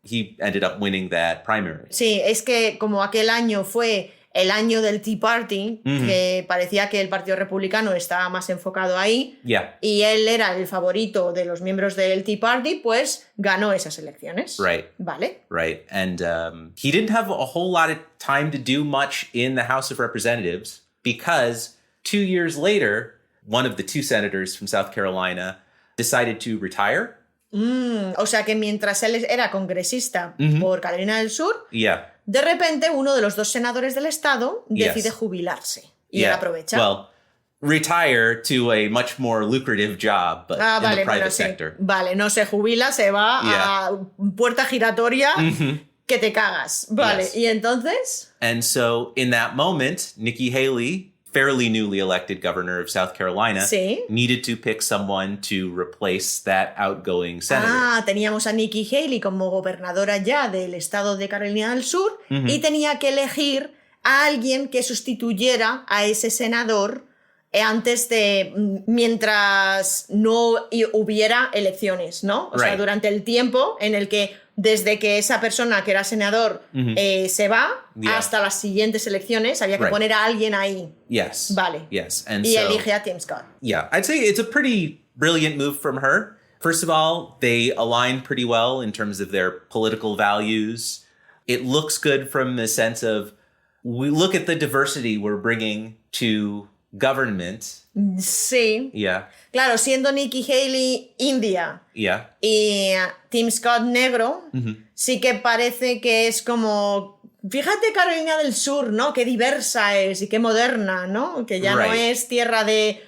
he ended up winning that primary. Sí, es que como aquel año fue el año del Tea Party, que parecía que el Partido Republicano estaba más enfocado ahí, y él era el favorito de los miembros del Tea Party, pues ganó esas elecciones. Vale. Right. And he didn't have a whole lot of time to do much in the House of Representatives because 2 years later, one of the 2 senators from South Carolina decided to retire. O sea que mientras él era congresista por Carolina del Sur, de repente uno de los 2 senadores del estado decide jubilarse. Y él aprovecha. Well, retire to a much more lucrative job, but in the private sector. Vale, no se jubila, se va a puerta giratoria que te cagas. Vale, ¿y entonces? And so in that moment, Nikki Haley, fairly newly elected governor of South Carolina, needed to pick someone to replace that outgoing senator. Teníamos a Nikki Haley como gobernadora ya del estado de Carolina del Sur y tenía que elegir a alguien que sustituyera a ese senador mientras no hubiera elecciones, ¿no? O sea, durante el tiempo en el que desde que esa persona que era senador se va hasta las siguientes elecciones, había que poner a alguien ahí. Vale. And y elige a Tim Scott. Yeah, I'd say it's a pretty brilliant move from her. First of all, they align pretty well in terms of their political values. It looks good from the sense of, we look at the diversity we're bringing to government. Sí. Claro, siendo Nikki Haley india y Tim Scott negro, sí que parece que es como fíjate Carolina del Sur, ¿no? Qué diversa es y qué moderna, ¿no? Que ya no es tierra de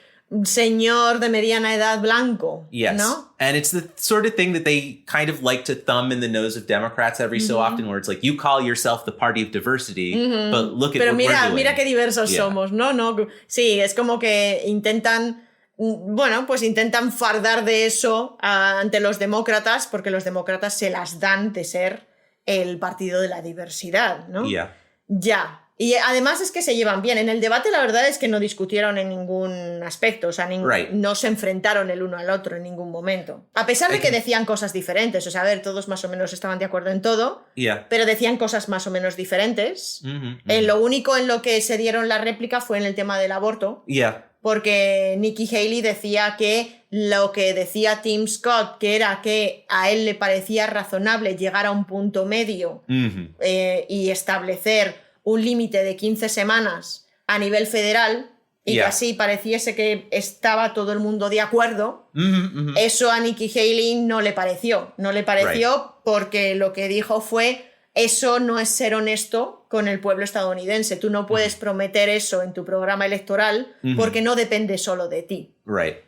señor de mediana edad blanco, yes. ¿no? And it's the sort of thing that they kind of like to thumb in the nose of Democrats every so often, where it's like, you call yourself the party of diversity, but look at Pero what mira, we're doing. mira qué diversos somos, ¿no? Sí, es como que intentan, bueno, pues intentan fardar de eso ante los demócratas, porque los demócratas se las dan de ser el partido de la diversidad, ¿no? Ya. Y además es que se llevan bien. En el debate la verdad es que no discutieron en ningún aspecto, o sea, no se enfrentaron el uno al otro en ningún momento. A pesar de que decían cosas diferentes, o sea, a ver, todos más o menos estaban de acuerdo en todo, pero decían cosas más o menos diferentes. Lo único en lo que se dieron la réplica fue en el tema del aborto, porque Nikki Haley decía que lo que decía Tim Scott, que era que a él le parecía razonable llegar a un punto medio y establecer un límite de 15 semanas a nivel federal y que así pareciese que estaba todo el mundo de acuerdo, eso a Nikki Haley no le pareció. No le pareció porque lo que dijo fue, eso no es ser honesto con el pueblo estadounidense. Tú no puedes prometer eso en tu programa electoral porque no depende solo de ti.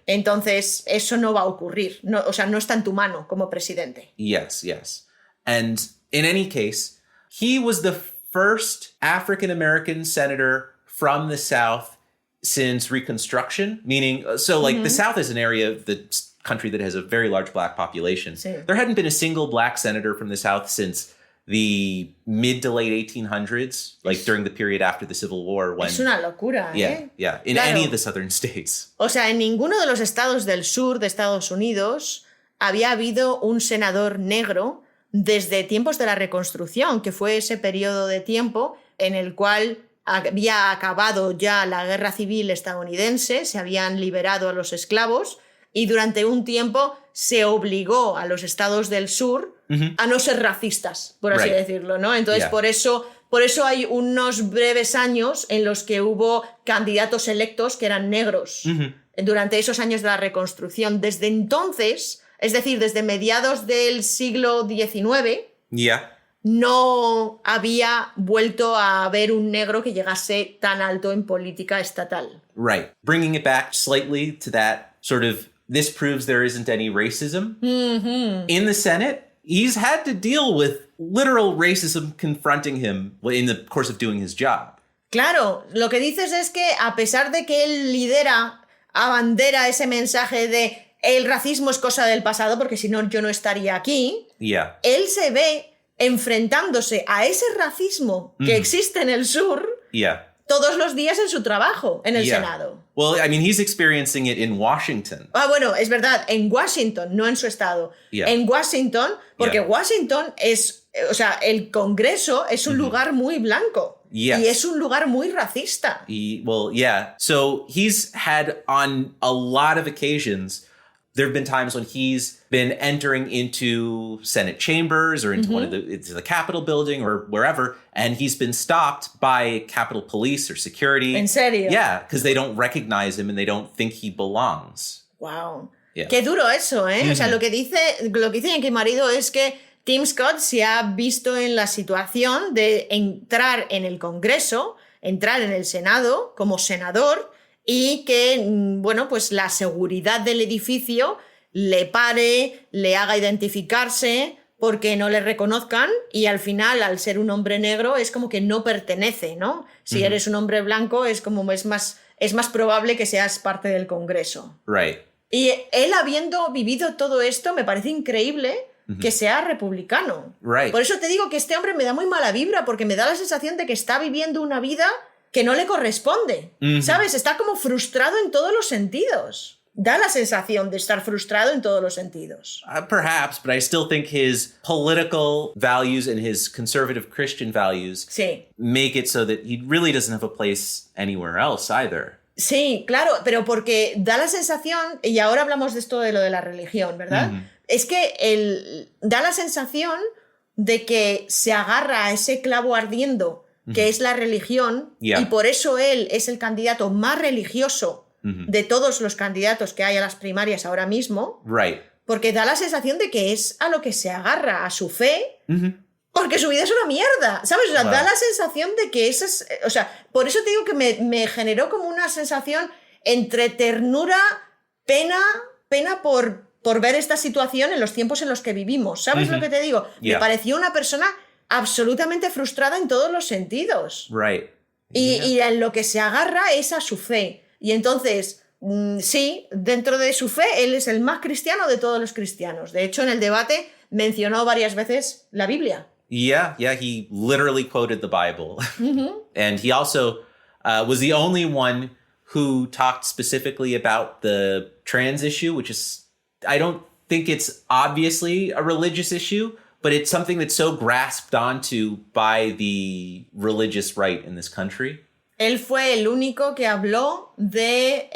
Entonces, eso no va a ocurrir. No, o sea, no está en tu mano como presidente. Yes. And in any case, he was the first African-American senator from the South since Reconstruction, meaning, so like the South is an area of the country that has a very large black population. Sí. There hadn't been a single black senator from the South since the mid to late 1800s, like during the period after the Civil War. When, es una locura, in any of the southern states. O sea, en ninguno de los estados del sur de Estados Unidos había habido un senador negro desde tiempos de la Reconstrucción, que fue ese periodo de tiempo en el cual había acabado ya la guerra civil estadounidense, se habían liberado a los esclavos y durante un tiempo se obligó a los estados del sur a no ser racistas, por así decirlo, ¿no? Entonces, por eso hay unos breves años en los que hubo candidatos electos que eran negros durante esos años de la Reconstrucción. Desde entonces, es decir, desde mediados del siglo XIX, no había vuelto a haber un negro que llegase tan alto en política estatal. Right. Bringing it back slightly to that sort of, this proves there isn't any racism. In the Senate, he's had to deal with literal racism confronting him in the course of doing his job. Claro, lo que dices es que a pesar de que él abandera ese mensaje de el racismo es cosa del pasado, porque si no yo no estaría aquí, él se ve enfrentándose a ese racismo que existe en el sur todos los días en su trabajo, en el Senado. Well, I mean, he's experiencing it in Washington. Bueno, es verdad, en Washington, no en su estado. En Washington, porque Washington es, o sea, el Congreso es un lugar muy blanco. Y es un lugar muy racista. So he's had on a lot of occasions, there have been times when he's been entering into Senate chambers or into one of the Capitol building or wherever, and he's been stopped by Capitol Police or security. ¿En serio? Yeah, because they don't recognize him and they don't think he belongs. Wow. Qué duro eso, ¿eh? O sea, lo que dice mi marido es que Tim Scott se ha visto en la situación de entrar en el Congreso, entrar en el Senado como senador y que, bueno, pues la seguridad del edificio le pare, le haga identificarse porque no le reconozcan y al final, al ser un hombre negro, es como que no pertenece, ¿no? Si eres un hombre blanco, es como es más probable que seas parte del Congreso. Right. Y él, habiendo vivido todo esto, me parece increíble que sea republicano. Right. Por eso te digo que este hombre me da muy mala vibra, porque me da la sensación de que está viviendo una vida que no le corresponde. ¿Sabes? Está como frustrado en todos los sentidos. Da la sensación de estar frustrado en todos los sentidos. Perhaps, but I still think his political values and his conservative Christian values make it so that he really doesn't have a place anywhere else either. Sí, claro, pero porque da la sensación, y ahora hablamos de esto de lo de la religión, ¿verdad? Es que da la sensación de que se agarra a ese clavo ardiendo que es la religión, y por eso él es el candidato más religioso de todos los candidatos que hay a las primarias ahora mismo, porque da la sensación de que es a lo que se agarra, a su fe, Porque su vida es una mierda, ¿sabes? O sea, da la sensación de que eso es... O sea, por eso te digo que me generó como una sensación entre ternura, pena por ver esta situación en los tiempos en los que vivimos. ¿Sabes lo que te digo? Me pareció una persona absolutamente frustrada en todos los sentidos. Right. Y en lo que se agarra es a su fe. Y entonces, sí, dentro de su fe, él es el más cristiano de todos los cristianos. De hecho, en el debate mencionó varias veces la Biblia. Yeah, he literally quoted the Bible. And he also was the only one who talked specifically about the trans issue, which is, I don't think it's obviously a religious issue, but it's something that's so grasped onto by the religious right in this country. Él fue el único que habló de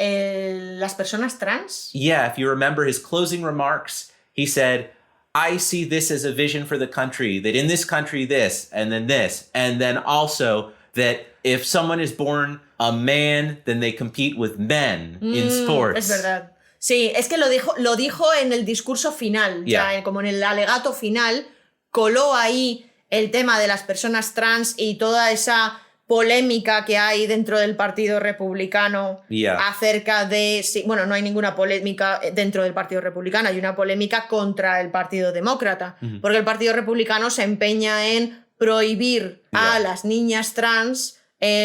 las personas trans. Yeah, if you remember his closing remarks, he said, I see this as a vision for the country, that in this country this, and then also that if someone is born a man, then they compete with men in sports. Es verdad. Sí, es que lo dijo en el discurso final, ya como en el alegato final, coló ahí el tema de las personas trans y toda esa polémica que hay dentro del Partido Republicano acerca de... Sí, bueno, no hay ninguna polémica dentro del Partido Republicano, hay una polémica contra el Partido Demócrata, porque el Partido Republicano se empeña en prohibir a las niñas trans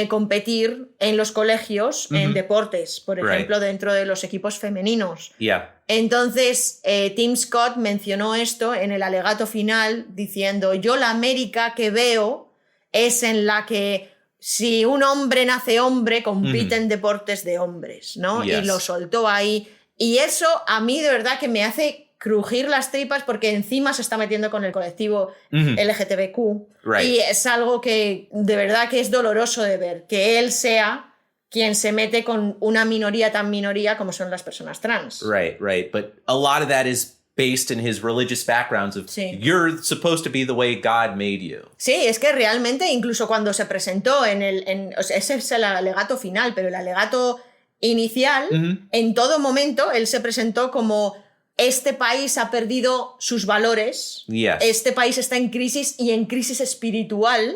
competir en los colegios en deportes, por ejemplo, dentro de los equipos femeninos. Entonces, Tim Scott mencionó esto en el alegato final diciendo, yo la América que veo es en la que si un hombre nace hombre, compite en deportes de hombres, ¿no? Y lo soltó ahí. Y eso a mí de verdad que me hace crujir las tripas porque encima se está metiendo con el colectivo LGTBQ. Y es algo que de verdad que es doloroso de ver, que él sea quien se mete con una minoría tan minoría como son las personas trans. Right. But a lot of that is based in his religious backgrounds of you're supposed to be the way God made you. Sí, es que realmente incluso cuando se presentó o sea, ese es el alegato final, pero el alegato inicial, en todo momento él se presentó como este país ha perdido sus valores, este país está en crisis y en crisis espiritual,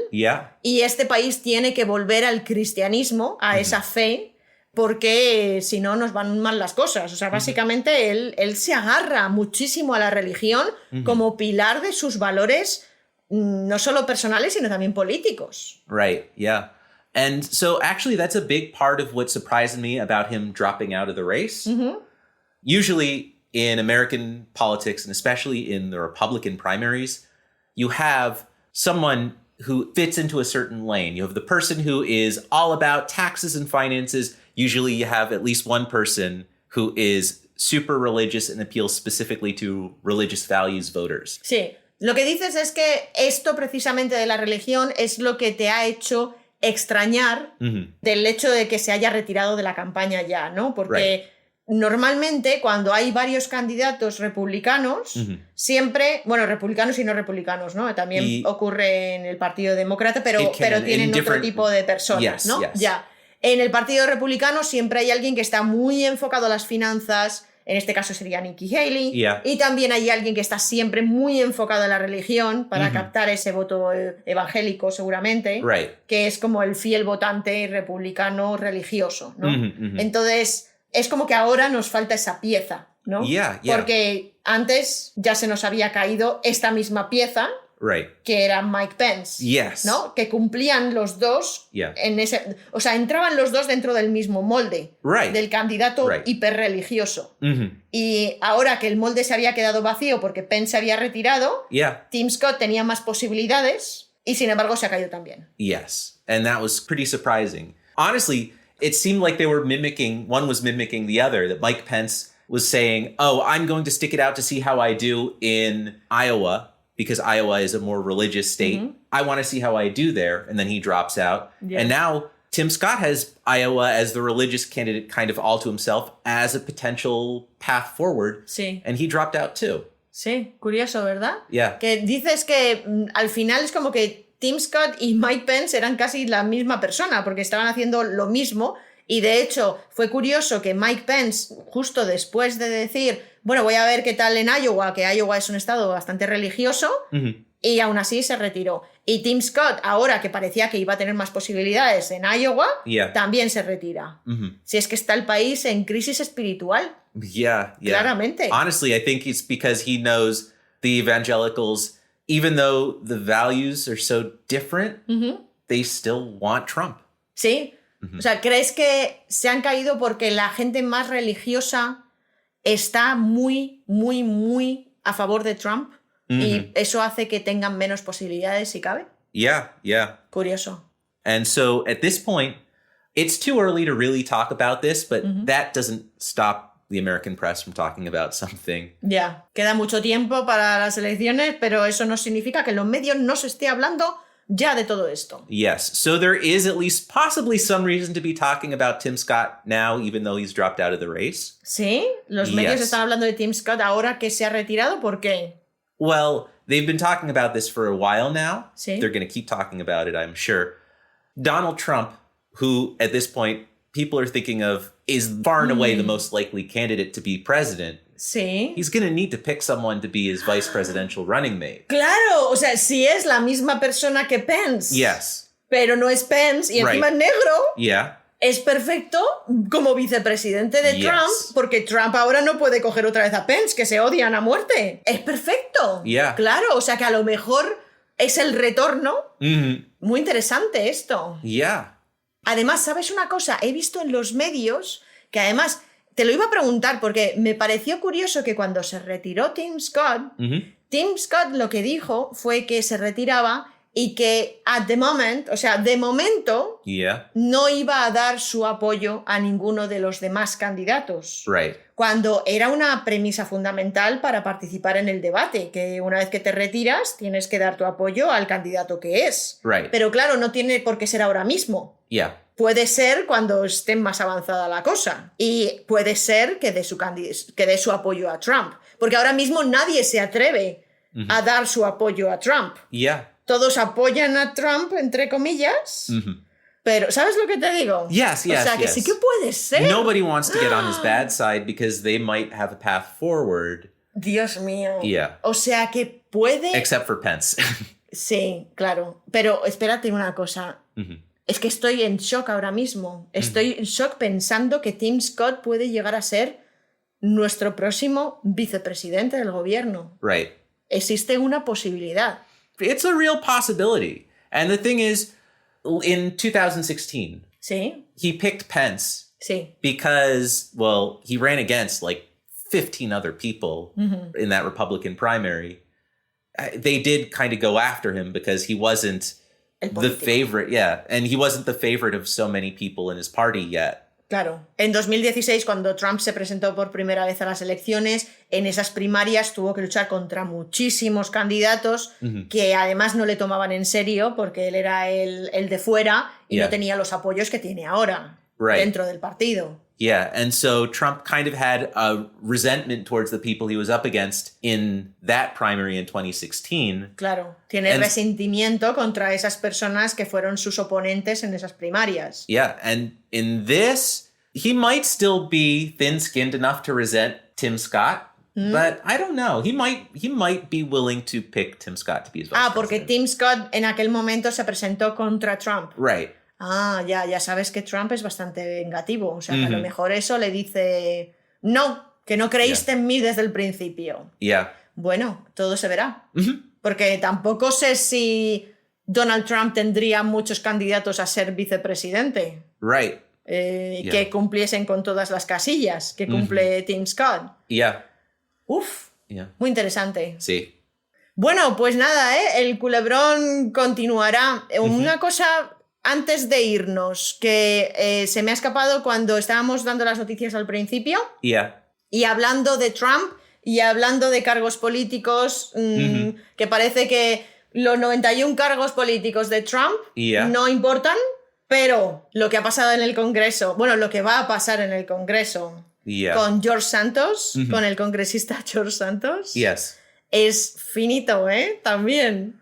y este país tiene que volver al cristianismo, a esa fe, porque si no nos van mal las cosas. O sea, básicamente él se agarra muchísimo a la religión como pilar de sus valores, no solo personales, sino también políticos. Right, yeah. And so actually that's a big part of what surprised me about him dropping out of the race. Usually in American politics, and especially in the Republican primaries, you have someone who fits into a certain lane. You have the person who is all about taxes and finances. Usually you have at least one person who is super religious and appeals specifically to religious values voters. Sí, lo que dices es que esto precisamente de la religión es lo que te ha hecho extrañar del hecho de que se haya retirado de la campaña ya, ¿no? Porque normalmente cuando hay varios candidatos republicanos, siempre, bueno, republicanos y no republicanos, ¿no? También ocurre en el Partido Demócrata, pero tienen otro tipo de personas, ¿no? Ya. En el Partido Republicano siempre hay alguien que está muy enfocado a las finanzas, en este caso sería Nikki Haley, y también hay alguien que está siempre muy enfocado a la religión para captar ese voto evangélico seguramente, que es como el fiel votante republicano religioso, ¿no? Entonces es como que ahora nos falta esa pieza, ¿no? Porque antes ya se nos había caído esta misma pieza, que era Mike Pence, ¿no? Que cumplían los dos en ese... O sea, entraban los dos dentro del mismo molde del candidato hiperreligioso. Y ahora que el molde se había quedado vacío porque Pence se había retirado, Tim Scott tenía más posibilidades y sin embargo se ha caído también. Yes, and that was pretty surprising. Honestly, it seemed like they were one was mimicking the other, that Mike Pence was saying, oh, I'm going to stick it out to see how I do in Iowa, because Iowa is a more religious state. I want to see how I do there. And then he drops out. And now Tim Scott has Iowa as the religious candidate kind of all to himself as a potential path forward. And he dropped out too. Sí, curioso, ¿verdad? Que dices que al final es como que Tim Scott y Mike Pence eran casi la misma persona porque estaban haciendo lo mismo y de hecho fue curioso que Mike Pence justo después de decir bueno, voy a ver qué tal en Iowa, que Iowa es un estado bastante religioso, Y aún así se retiró. Y Tim Scott, ahora que parecía que iba a tener más posibilidades en Iowa, también se retira. Si es que está el país en crisis espiritual. Yeah. Claramente. Honestly, I think it's because he knows the evangelicals, even though the values are so different, they still want Trump. Sí. O sea, ¿crees que se han caído porque la gente más religiosa está muy, muy, muy a favor de Trump? Y eso hace que tengan menos posibilidades, si cabe. Yeah. Curioso. And so at this point, it's too early to really talk about this, but that doesn't stop the American press from talking about something. Ya, queda mucho tiempo para las elecciones, pero eso no significa que en los medios no se esté hablando ya de todo esto. Yes, so there is at least possibly some reason to be talking about Tim Scott now, even though he's dropped out of the race. Sí, los medios están hablando de Tim Scott ahora que se ha retirado, ¿por qué? Well, they've been talking about this for a while now. Sí. They're going to keep talking about it, I'm sure. Donald Trump, who at this point people are thinking of is far and away the most likely candidate to be president. Sí. He's going to need to pick someone to be his vice presidential running mate. Claro, o sea, si es la misma persona que Pence. Yes. Pero no es Pence y encima es negro. Yeah. Es perfecto como vicepresidente de Trump, porque Trump ahora no puede coger otra vez a Pence, que se odian a muerte. Es perfecto. Yeah. Claro, o sea que a lo mejor es el retorno. Muy interesante esto. Yeah. Además, ¿sabes una cosa? He visto en los medios que además, te lo iba a preguntar porque me pareció curioso que cuando se retiró Tim Scott, Tim Scott lo que dijo fue que se retiraba y que de momento no iba a dar su apoyo a ninguno de los demás candidatos. Right. Cuando era una premisa fundamental para participar en el debate, que una vez que te retiras tienes que dar tu apoyo al candidato que es. Right. Pero claro, no tiene por qué ser ahora mismo. Yeah. Puede ser cuando esté más avanzada la cosa. Y puede ser que dé su apoyo a Trump. Porque ahora mismo nadie se atreve a dar su apoyo a Trump. Yeah. Todos apoyan a Trump, entre comillas. Pero, ¿sabes lo que te digo? Yes. O sea, que sí que puede ser. Nobody wants to get on his bad side because they might have a path forward. Dios mío. Yeah. O sea, que puede... Except for Pence. Sí, claro. Pero espérate una cosa. Es que estoy en shock ahora mismo. Estoy en shock pensando que Tim Scott puede llegar a ser nuestro próximo vicepresidente del gobierno. Right. Existe una posibilidad. It's a real possibility. And the thing is, in 2016, he picked Pence because, well, he ran against like 15 other people in that Republican primary. They did kind of go after him because he wasn't the favorite. Yeah. And he wasn't the favorite of so many people in his party yet. Claro. En 2016, cuando Trump se presentó por primera vez a las elecciones, en esas primarias tuvo que luchar contra muchísimos candidatos que además no le tomaban en serio porque él era el de fuera y no tenía los apoyos que tiene ahora dentro del partido. Yeah, and so Trump kind of had a resentment towards the people he was up against in that primary in 2016. Claro, tiene resentimiento contra esas personas que fueron sus oponentes en esas primarias. Yeah, and in this, he might still be thin-skinned enough to resent Tim Scott, but I don't know. He might be willing to pick Tim Scott to be his vice president. Porque Tim Scott en aquel momento se presentó contra Trump. Right. Ya sabes que Trump es bastante vengativo. O sea, que a lo mejor eso le dice, no, que no creíste en mí desde el principio. Yeah. Bueno, todo se verá. Porque tampoco sé si Donald Trump tendría muchos candidatos a ser vicepresidente. Right. Que cumpliesen con todas las casillas que cumple Tim Scott. Yeah. Uf. Muy interesante. Sí. Bueno, pues nada, el culebrón continuará. Una cosa... Antes de irnos, que se me ha escapado cuando estábamos dando las noticias al principio, y hablando de Trump, y hablando de cargos políticos, que parece que los 91 cargos políticos de Trump no importan, pero lo que ha pasado en el Congreso, bueno, lo que va a pasar en el Congreso con George Santos, con el congresista George Santos, es finito, También.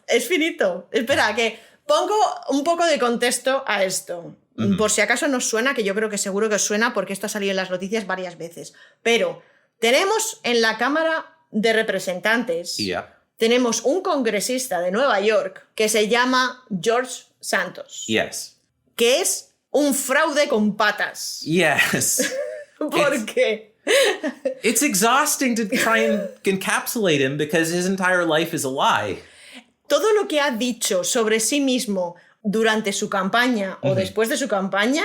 Es finito. Espera, que... Pongo un poco de contexto a esto, por si acaso nos suena, que yo creo que seguro que os suena porque esto ha salido en las noticias varias veces. Pero tenemos en la Cámara de Representantes tenemos un congresista de Nueva York que se llama George Santos. Yes. Que es un fraude con patas. Yes. ¿Por qué? It's exhausting to try and encapsulate him because his entire life is a lie. Todo lo que ha dicho sobre sí mismo durante su campaña o después de su campaña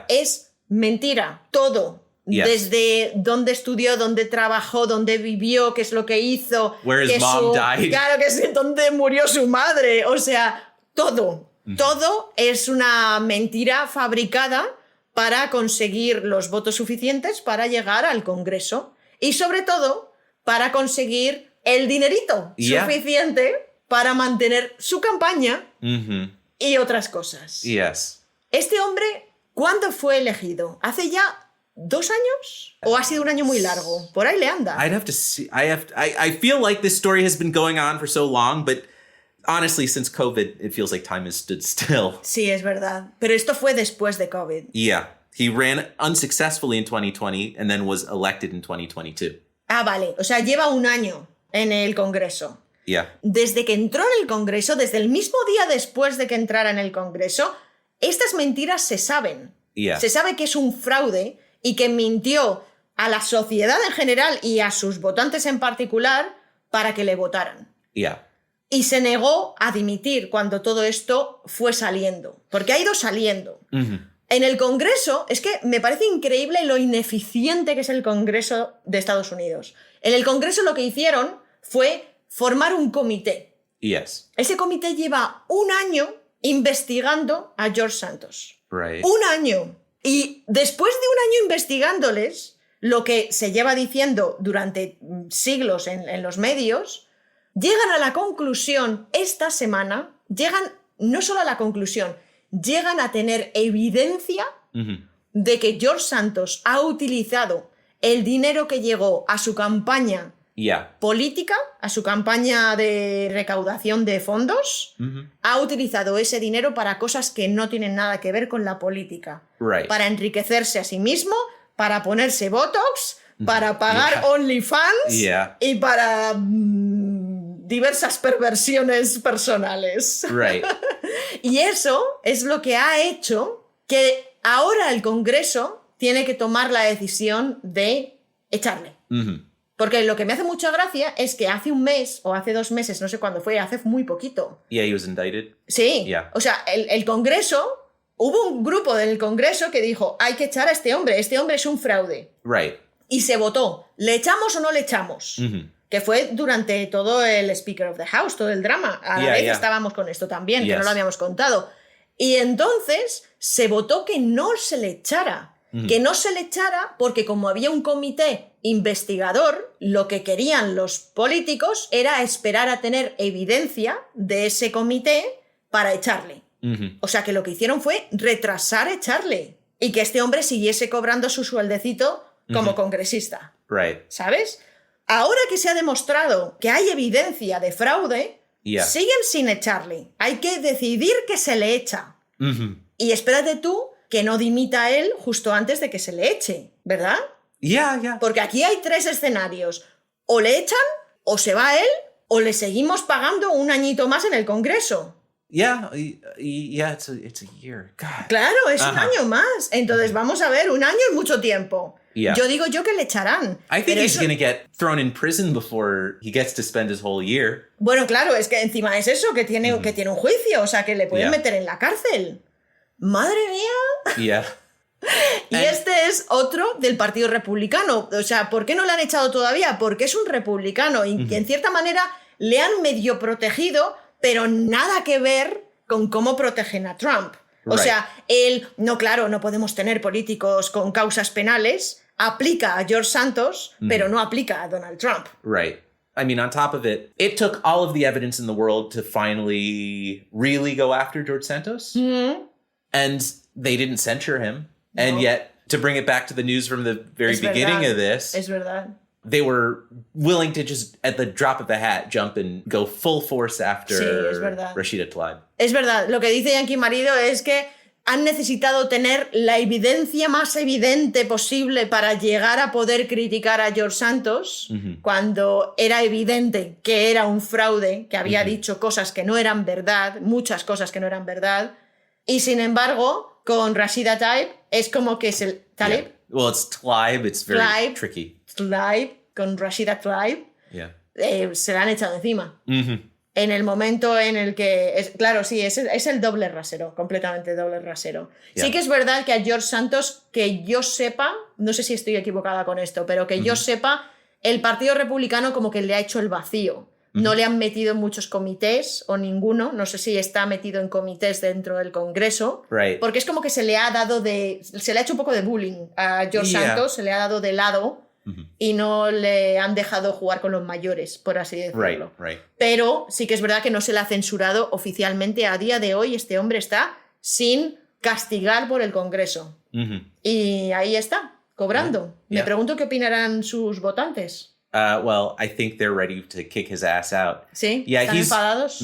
es mentira. Todo. Yes. Desde dónde estudió, dónde trabajó, dónde vivió, qué es lo que hizo. Where his mom died. Claro, que es dónde murió su madre. O sea, todo. Todo es una mentira fabricada para conseguir los votos suficientes para llegar al Congreso. Y sobre todo, para conseguir el dinerito suficiente para mantener su campaña y otras cosas. Yes. Este hombre, ¿cuándo fue elegido? ¿Hace ya 2 años? ¿O ha sido un año muy largo? Por ahí le anda. I'd have to see. I feel like this story has been going on for so long, but honestly, since COVID, it feels like time has stood still. Sí, es verdad. Pero esto fue después de COVID. Yeah. He ran unsuccessfully in 2020 and then was elected in 2022. Ah, vale. O sea, lleva 1 año en el Congreso. Yeah. Desde que entró en el Congreso, desde el mismo día después de que entrara en el Congreso, estas mentiras se saben. Yeah. Se sabe que es un fraude y que mintió a la sociedad en general y a sus votantes en particular para que le votaran. Yeah. Y se negó a dimitir cuando todo esto fue saliendo, porque ha ido saliendo. En el Congreso, es que me parece increíble lo ineficiente que es el Congreso de Estados Unidos. En el Congreso lo que hicieron fue formar un comité. Yes. Ese comité lleva 1 año investigando a George Santos. Right. 1 año. Y después de 1 año investigándoles, lo que se lleva diciendo durante siglos en los medios, llegan a la conclusión esta semana, no solo a la conclusión, llegan a tener evidencia de que George Santos ha utilizado el dinero que llegó a su campaña política, a su campaña de recaudación de fondos, ha utilizado ese dinero para cosas que no tienen nada que ver con la política. Right. Para enriquecerse a sí mismo, para ponerse Botox, para pagar OnlyFans y para diversas perversiones personales. Right. Y eso es lo que ha hecho que ahora el Congreso tiene que tomar la decisión de echarle. Porque lo que me hace mucha gracia es que hace 1 mes o hace 2 meses, no sé cuándo fue, hace muy poquito. Yeah, he was indicted. Sí. Yeah. O sea, el Congreso, hubo un grupo del Congreso que dijo, hay que echar a este hombre es un fraude. Right. Y se votó, ¿le echamos o no le echamos? Que fue durante todo el Speaker of the House, todo el drama. A la vez estábamos con esto también, que no lo habíamos contado. Y entonces se votó que no se le echara. Que no se le echara porque como había un comité investigador, lo que querían los políticos era esperar a tener evidencia de ese comité para echarle. O sea que lo que hicieron fue retrasar echarle y que este hombre siguiese cobrando su sueldecito como congresista. Right. ¿Sabes? Ahora que se ha demostrado que hay evidencia de fraude, siguen sin echarle. Hay que decidir que se le echa. Y espérate tú que no dimita a él justo antes de que se le eche, ¿verdad? Yeah. Porque aquí hay 3 escenarios. O le echan, o se va él, o le seguimos pagando 1 añito más en el Congreso. Yeah, it's a year. God. Claro, es 1 año más. Entonces vamos a ver, 1 año es mucho tiempo. Yeah. Yo digo que le echarán. I think he's going to get thrown in prison before he gets to spend his whole year. Bueno, claro, es que encima es eso, que tiene un juicio, o sea, que le pueden meter en la cárcel. ¡Madre mía! Yeah. Y este es otro del Partido Republicano. O sea, ¿por qué no le han echado todavía? Porque es un republicano y que en cierta manera le han medio protegido, pero nada que ver con cómo protegen a Trump. O sea, él, no, claro, no podemos tener políticos con causas penales, aplica a George Santos, pero no aplica a Donald Trump. Right. I mean, on top of it, it took all of the evidence in the world to finally really go after George Santos. And they didn't censure him. No. And yet, to bring it back to the news from the very beginning of this, they were willing to just, at the drop of a hat, jump and go full force after Rashida Tlaib. Es verdad. Lo que dice Yankee Marido es que han necesitado tener la evidencia más evidente posible para llegar a poder criticar a George Santos, cuando era evidente que era un fraude, que había dicho cosas que no eran verdad, muchas cosas que no eran verdad, y sin embargo, con Rashida Tlaib es como que es el... ¿Tlaib? Yeah. Well, it's Tlaib, it's very tricky. Tlaib, con Rashida Tlaib, se la han echado encima. En el momento en el que... claro, sí, es el doble rasero, completamente doble rasero. Sí que es verdad que a George Santos, que yo sepa, no sé si estoy equivocada con esto, pero que yo sepa, el Partido Republicano como que le ha hecho el vacío. No le han metido en muchos comités, o ninguno, no sé si está metido en comités dentro del Congreso, porque es como que se le ha hecho un poco de bullying a George Santos, se le ha dado de lado, y no le han dejado jugar con los mayores, por así decirlo. Pero sí que es verdad que no se le ha censurado oficialmente. A día de hoy este hombre está sin castigar por el Congreso. Y ahí está, cobrando. Me pregunto qué opinarán sus votantes. Well, I think they're ready to kick his ass out. Sí, ¿están enfadados?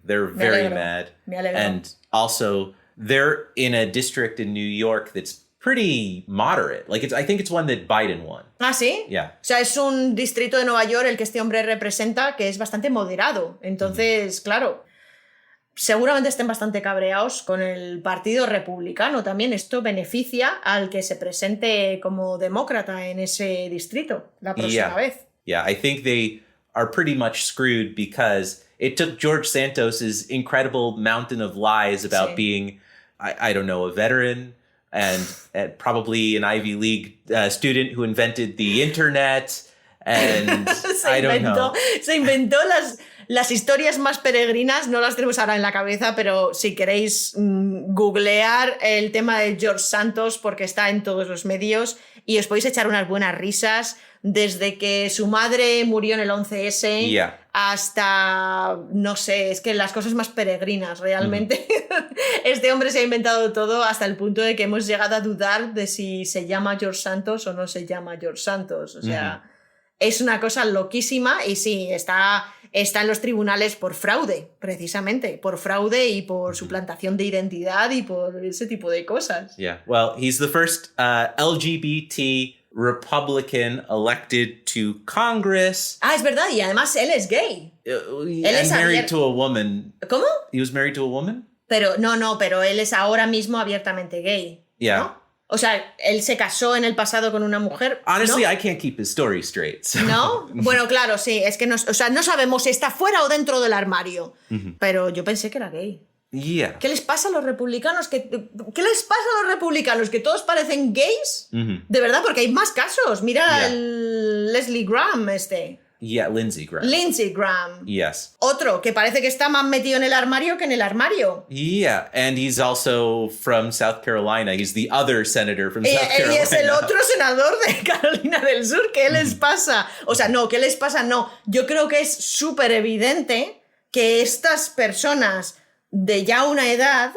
They're very mad. Me alegro. And also, they're in a district in New York that's pretty moderate. I think it's one that Biden won. ¿Ah, sí? Yeah. O sea, es un distrito de Nueva York el que este hombre representa que es bastante moderado. Entonces, claro, seguramente estén bastante cabreados con el Partido Republicano también. Esto beneficia al que se presente como demócrata en ese distrito la próxima vez. Yeah, I think they are pretty much screwed because it took George Santos's incredible mountain of lies about being, I don't know, a veteran and probably an Ivy League student who invented the internet and I don't know. Se inventó las historias más peregrinas, no las tenemos ahora en la cabeza, pero si queréis googlear el tema de George Santos, porque está en todos los medios y os podéis echar unas buenas risas, desde que su madre murió en el 11S hasta, no sé, es que las cosas más peregrinas realmente. Este hombre se ha inventado todo hasta el punto de que hemos llegado a dudar de si se llama George Santos o no se llama George Santos. O sea, es una cosa loquísima y sí, está en los tribunales por fraude, precisamente, por fraude y por suplantación de identidad y por ese tipo de cosas. Yeah, well, he's the first LGBT Republican elected to Congress. Ah, es verdad, y además él es gay. Él es married to a woman. ¿Cómo? He was married to a woman? Pero pero él es ahora mismo abiertamente gay. Yeah. ¿No? O sea, él se casó en el pasado con una mujer. Honestly, ¿no? I can't keep his story straight. So. ¿No? Bueno, claro, sí. Es que no sabemos si está fuera o dentro del armario. Pero yo pensé que era gay. Yeah. ¿Qué les pasa a los republicanos? ¿Qué les pasa a los republicanos? ¿Que todos parecen gays? De verdad, porque hay más casos. Mira el Leslie Graham Yeah, Lindsey Graham. Lindsey Graham. Yes. Otro que parece que está más metido en el armario que en el armario. Yeah, and he's also from South Carolina. He's the other senator from South Carolina. Y es el otro senador de Carolina del Sur. ¿Qué les pasa? O sea, no, ¿qué les pasa? No. Yo creo que es súper evidente que estas personas de ya una edad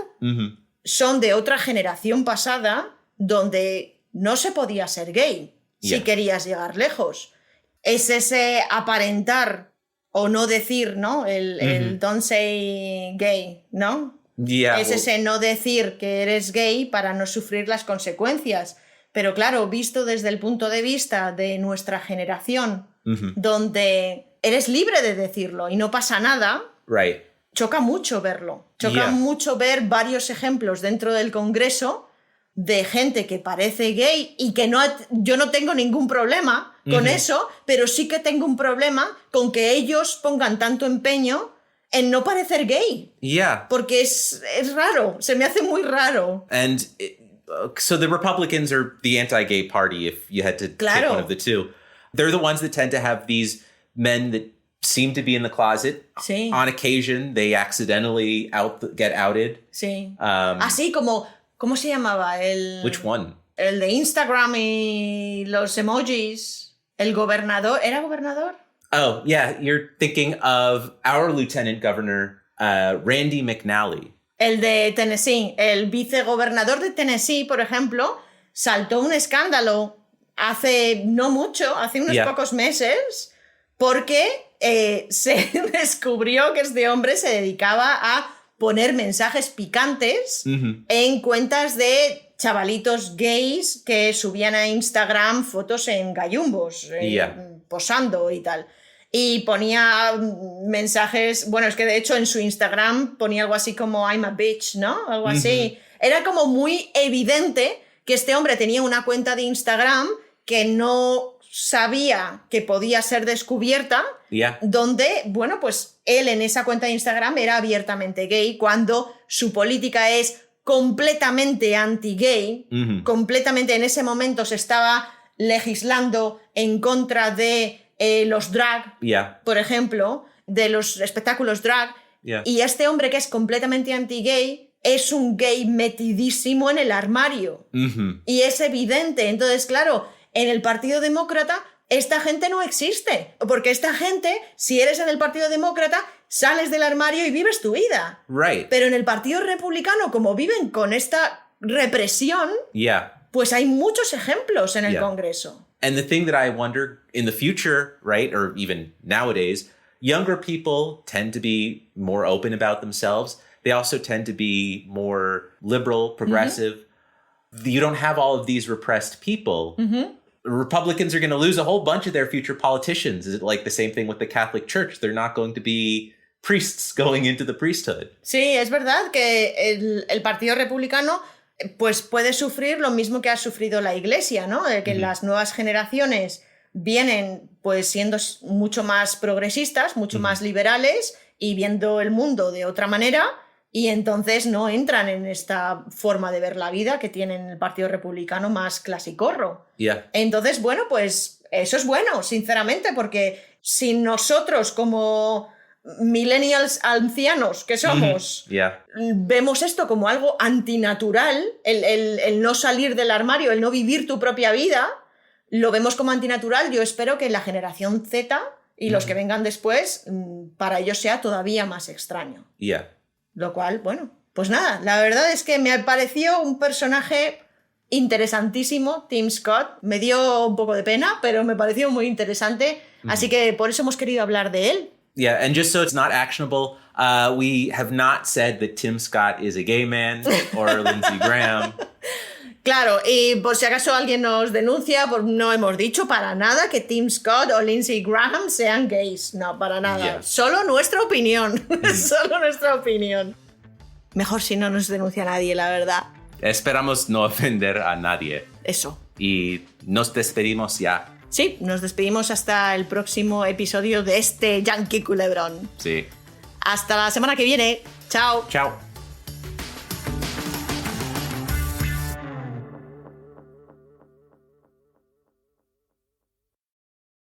son de otra generación pasada donde no se podía ser gay si querías llegar lejos. Es ese aparentar o no decir, ¿no? El don't say gay, ¿no? Yeah, es ese no decir que eres gay para no sufrir las consecuencias. Pero claro, visto desde el punto de vista de nuestra generación, donde eres libre de decirlo y no pasa nada, choca mucho verlo. Choca mucho ver varios ejemplos dentro del Congreso de gente que parece gay y que yo no tengo ningún problema con eso, pero sí que tengo un problema con que ellos pongan tanto empeño en no parecer gay. Yeah. Porque es raro, se me hace muy raro. And so the Republicans are the anti-gay party, if you had to pick one of the two. They're the ones that tend to have these men that seem to be in the closet. Sí. On occasion, they accidentally get outed. Sí. Así como... ¿Cómo se llamaba? Which one? El de Instagram y los emojis. El gobernador. ¿Era gobernador? Oh, yeah. You're thinking of our Lieutenant Governor, Randy McNally. El de Tennessee. El vicegobernador de Tennessee, por ejemplo, saltó un escándalo hace no mucho, hace unos pocos meses, porque se descubrió que este hombre se dedicaba a poner mensajes picantes en cuentas de chavalitos gays que subían a Instagram fotos en gallumbos, posando y tal. Y ponía mensajes, bueno, es que de hecho en su Instagram ponía algo así como I'm a bitch, ¿no? Algo así. Era como muy evidente que este hombre tenía una cuenta de Instagram que no sabía que podía ser descubierta, donde, bueno, pues él en esa cuenta de Instagram era abiertamente gay, cuando su política es completamente anti-gay, completamente en ese momento se estaba legislando en contra de los drag, por ejemplo, de los espectáculos drag, y este hombre que es completamente anti-gay es un gay metidísimo en el armario, y es evidente. Entonces, claro, en el Partido Demócrata esta gente no existe, porque esta gente, si eres en el Partido Demócrata, sales del armario y vives tu vida. Right. Pero en el Partido Republicano, como viven con esta represión, pues hay muchos ejemplos en el Congreso. And the thing that I wonder in the future, right, or even nowadays, younger people tend to be more open about themselves. They also tend to be more liberal, progressive. You don't have all of these repressed people. Republicans are going to lose a whole bunch of their future politicians. Is it like the same thing with the Catholic Church? They're not going to be priests going into the priesthood. Sí, es verdad que el Partido Republicano pues puede sufrir lo mismo que ha sufrido la Iglesia, ¿no? Que las nuevas generaciones vienen pues siendo mucho más progresistas, mucho más liberales y viendo el mundo de otra manera, y entonces no entran en esta forma de ver la vida que tienen el Partido Republicano más clasicorro. Entonces, bueno, pues eso es bueno, sinceramente, porque si nosotros como millennials ancianos que somos vemos esto como algo antinatural, el no salir del armario, el no vivir tu propia vida, lo vemos como antinatural. Yo espero que la generación Z y los que vengan después, para ellos sea todavía más extraño. Lo cual, bueno, pues nada, la verdad es que me pareció un personaje interesantísimo, Tim Scott. Me dio un poco de pena, pero me pareció muy interesante, así que por eso hemos querido hablar de él. Yeah, and just so it's not actionable, we have not said that Tim Scott is a gay man or Lindsey Graham. Claro, y por si acaso alguien nos denuncia, pues no hemos dicho para nada que Tim Scott o Lindsey Graham sean gays. No, para nada. Solo nuestra opinión. Solo nuestra opinión. Mejor si no nos denuncia nadie, la verdad. Esperamos no ofender a nadie. Eso. Y nos despedimos ya. Sí, nos despedimos hasta el próximo episodio de este Yankee Culebrón. Sí. Hasta la semana que viene. Chao. Chao.